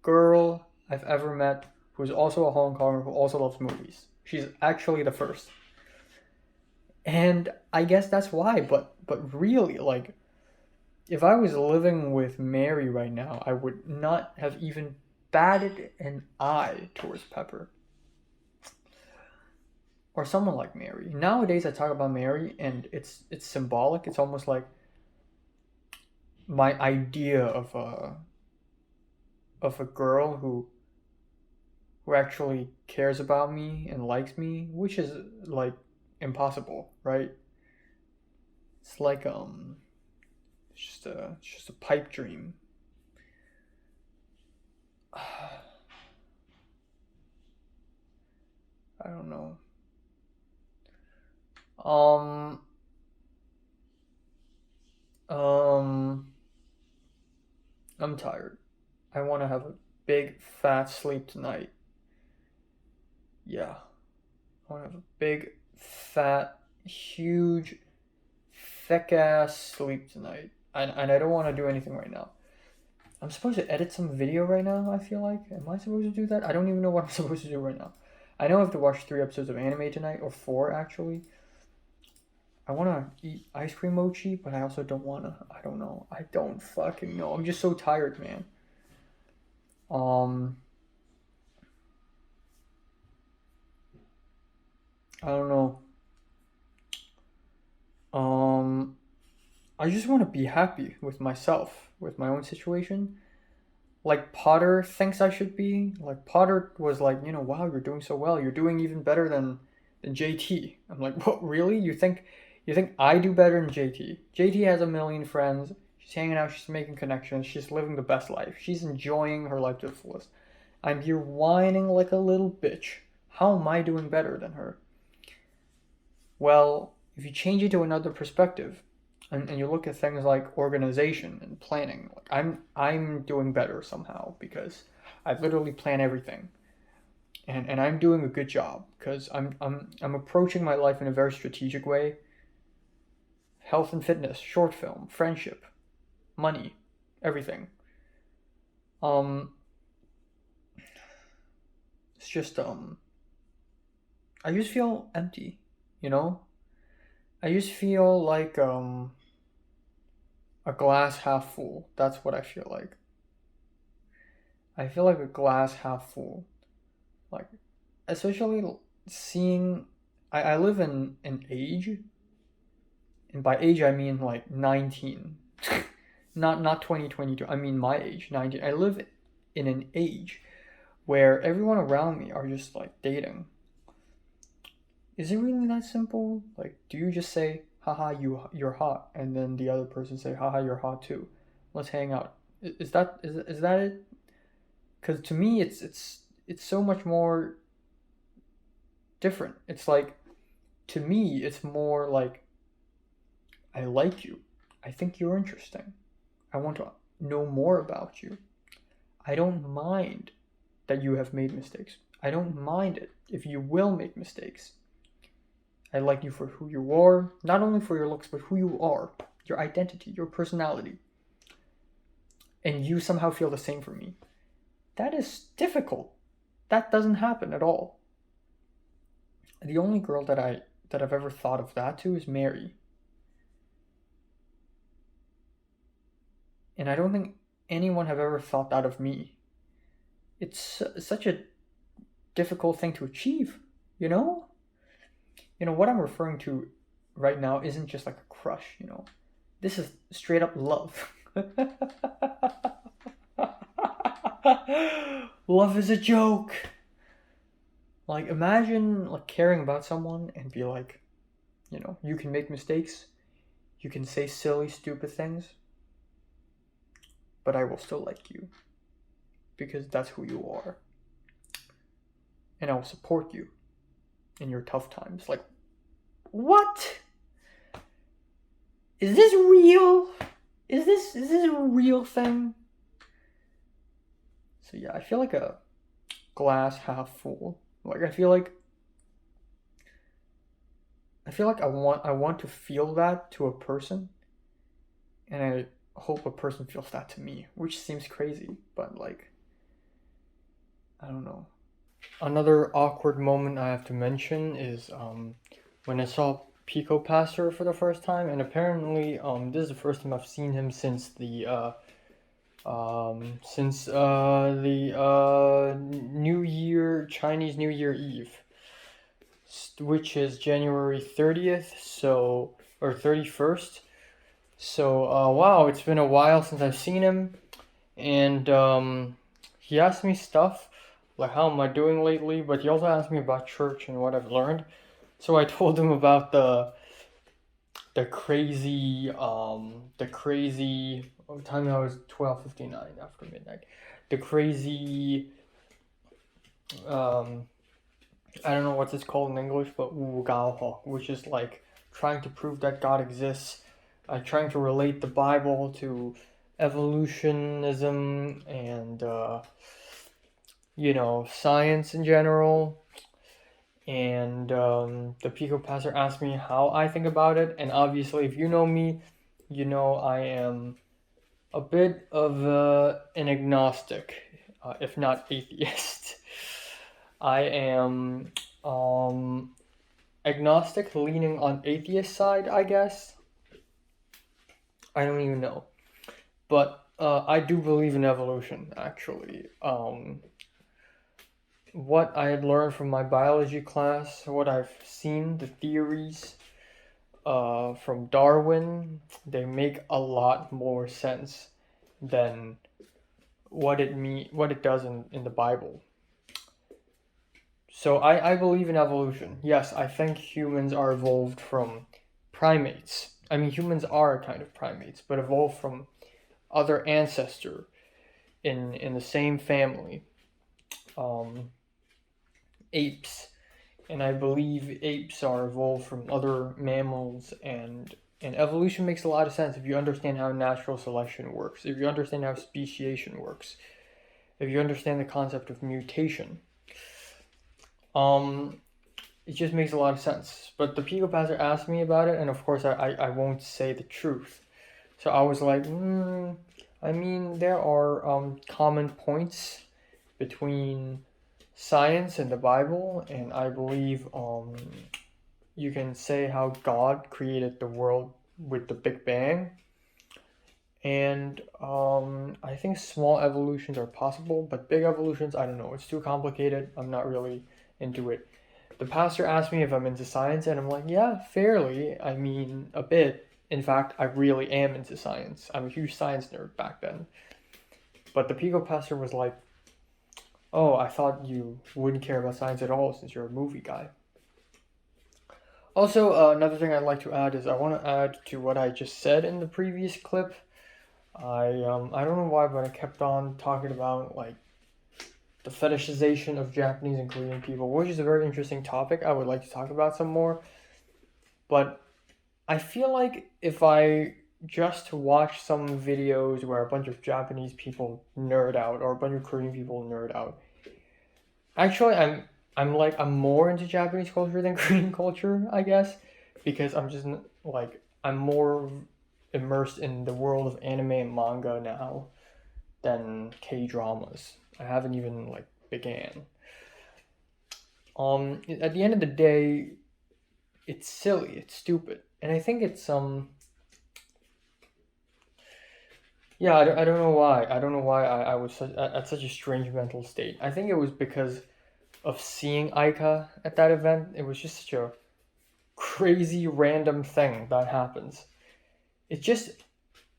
girl I've ever met who's also a Hong Konger who also loves movies. She's actually the first. And I guess that's why, but really, like, if I was living with Mary right now, I would not have even batted an eye towards Pepper. Or someone like Mary. Nowadays I talk about Mary and it's symbolic. It's almost like my idea of a girl who actually cares about me and likes me, which is like impossible, right? It's like it's just a pipe dream. I don't know. I'm tired. I want to have a big fat sleep tonight. Yeah. I want to have a big fat huge thick ass sleep tonight. And I don't want to do anything right now. I'm supposed to edit some video right now, I feel like. Am I supposed to do that? I don't even know what I'm supposed to do right now. I know I have to watch 3 episodes of anime tonight, or 4 actually. I want to eat ice cream mochi, but I also don't want to. I don't know. I don't fucking know. I'm just so tired, man. I don't know. I just want to be happy with myself, with my own situation. Like Potter thinks I should be. Like Potter was like, wow, you're doing so well. You're doing even better than JT. I'm like, what? Really? You think I do better than JT? JT has a million friends. She's hanging out. She's making connections. She's living the best life. She's enjoying her life to the fullest. I'm here whining like a little bitch. How am I doing better than her? Well, if you change it to another perspective, and you look at things like organization and planning, like I'm doing better somehow because I literally plan everything, and I'm doing a good job because I'm approaching my life in a very strategic way. Health and fitness, short film, friendship, money, everything. It's just I just feel empty, you know? I just feel like a glass half full. That's what I feel like. I feel like a glass half full. Like, especially seeing, I live in an age, and by age I mean like 19. not 2022. I mean my age, 19. I live in an age where everyone around me are just like dating. Is it really that simple? Like, do you just say, haha, you're hot, and then the other person say, haha, you're hot too. Let's hang out. Is that it? Because to me, it's so much more different. It's like, to me, it's more like, I like you. I think you're interesting. I want to know more about you. I don't mind that you have made mistakes. I don't mind it if you will make mistakes. I like you for who you are, not only for your looks, but who you are, your identity, your personality. And you somehow feel the same for me. That is difficult. That doesn't happen at all. The only girl that I've ever thought of that to is Mary. And I don't think anyone have ever thought that of me. It's such a difficult thing to achieve, you know? What I'm referring to right now isn't just like a crush, This is straight up love. Love is a joke. Like, imagine like caring about someone and be like, you can make mistakes, you can say silly, stupid things, but I will still like you because that's who you are. And I will support you in your tough times. Like, what? Is this real? Is this a real thing? So yeah, I feel like a glass half full. Like, I feel like I want to feel that to a person, and I hope a person feels that to me, which seems crazy, but like, I don't know. Another awkward moment I have to mention is when I saw Pico Passer for the first time, and apparently this is the first time I've seen him since the New Year, Chinese New Year Eve, which is January 30th, or 31st. So wow, it's been a while since I've seen him, and he asked me stuff like how am I doing lately, but he also asked me about church and what I've learned. So I told him about the crazy time I was 12:59 after midnight. The crazy I don't know what it's called in English, but 无搞好, which is like trying to prove that God exists, trying to relate the Bible to evolutionism and science in general. And the Pico Passer asked me how I think about it, and obviously if you know me, I am a bit of an agnostic, if not atheist. I am agnostic, leaning on atheist side, I guess. I don't even know, but I do believe in evolution, actually. what I had learned from my biology class, what I've seen, the theories from Darwin, they make a lot more sense than what it does in the Bible. So I believe in evolution. Yes, I think humans are evolved from primates. I mean, humans are kind of primates, but evolved from other ancestor in the same family, apes. And I believe apes are evolved from other mammals, and evolution makes a lot of sense if you understand how natural selection works, if you understand how speciation works, if you understand the concept of mutation. It just makes a lot of sense. But the Pico Pastor asked me about it, and of course I won't say the truth. So I was like, I mean, there are common points between science and the Bible, and I believe you can say how God created the world with the Big Bang, and I think small evolutions are possible, but big evolutions, I don't know, it's too complicated. I'm not really into it. The pastor asked me if I'm into science, and I'm like, yeah, fairly. I mean, a bit. In fact, I really am into science. I'm a huge science nerd back then. But the Pico Pastor was like, oh, I thought you wouldn't care about science at all since you're a movie guy. Also, another thing I'd like to add is I want to add to what I just said in the previous clip. I don't know why, but I kept on talking about like the fetishization of Japanese and Korean people, which is a very interesting topic I would like to talk about some more. But I feel like if I just watch some videos where a bunch of Japanese people nerd out or a bunch of Korean people nerd out, actually I'm more into Japanese culture than Korean culture, I guess, because I'm just like I'm more immersed in the world of anime and manga now than K-dramas. I haven't even like began. At the end of the day, it's silly, it's stupid, and I think it's yeah, I don't know why. I don't know why I was at such a strange mental state. I think it was because of seeing Aika at that event. It was just such a crazy random thing that happens. It just,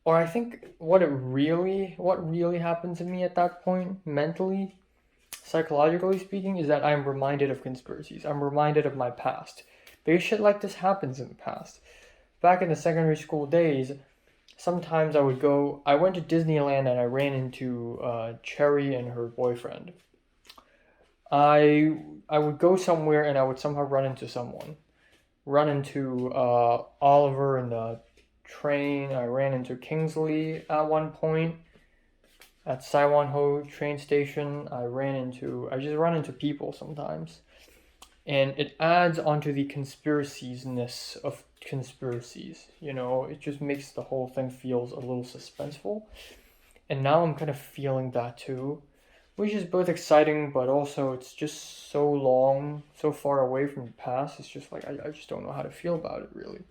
or I think what really happened to me at that point, mentally, psychologically speaking, is that I'm reminded of conspiracies. I'm reminded of my past. Because shit like this happens in the past. Back in the secondary school days, sometimes I went to Disneyland and I ran into Cherry and her boyfriend. I would go somewhere and I would somehow run into someone. Run into Oliver in the train. I ran into Kingsley at one point at Saiwon-ho train station. I just run into people sometimes. And it adds onto the conspiracies-ness of conspiracies, you know? It just makes the whole thing feels a little suspenseful. And now I'm kind of feeling that too, which is both exciting, but also it's just so long, so far away from the past. It's just like, I just don't know how to feel about it, really.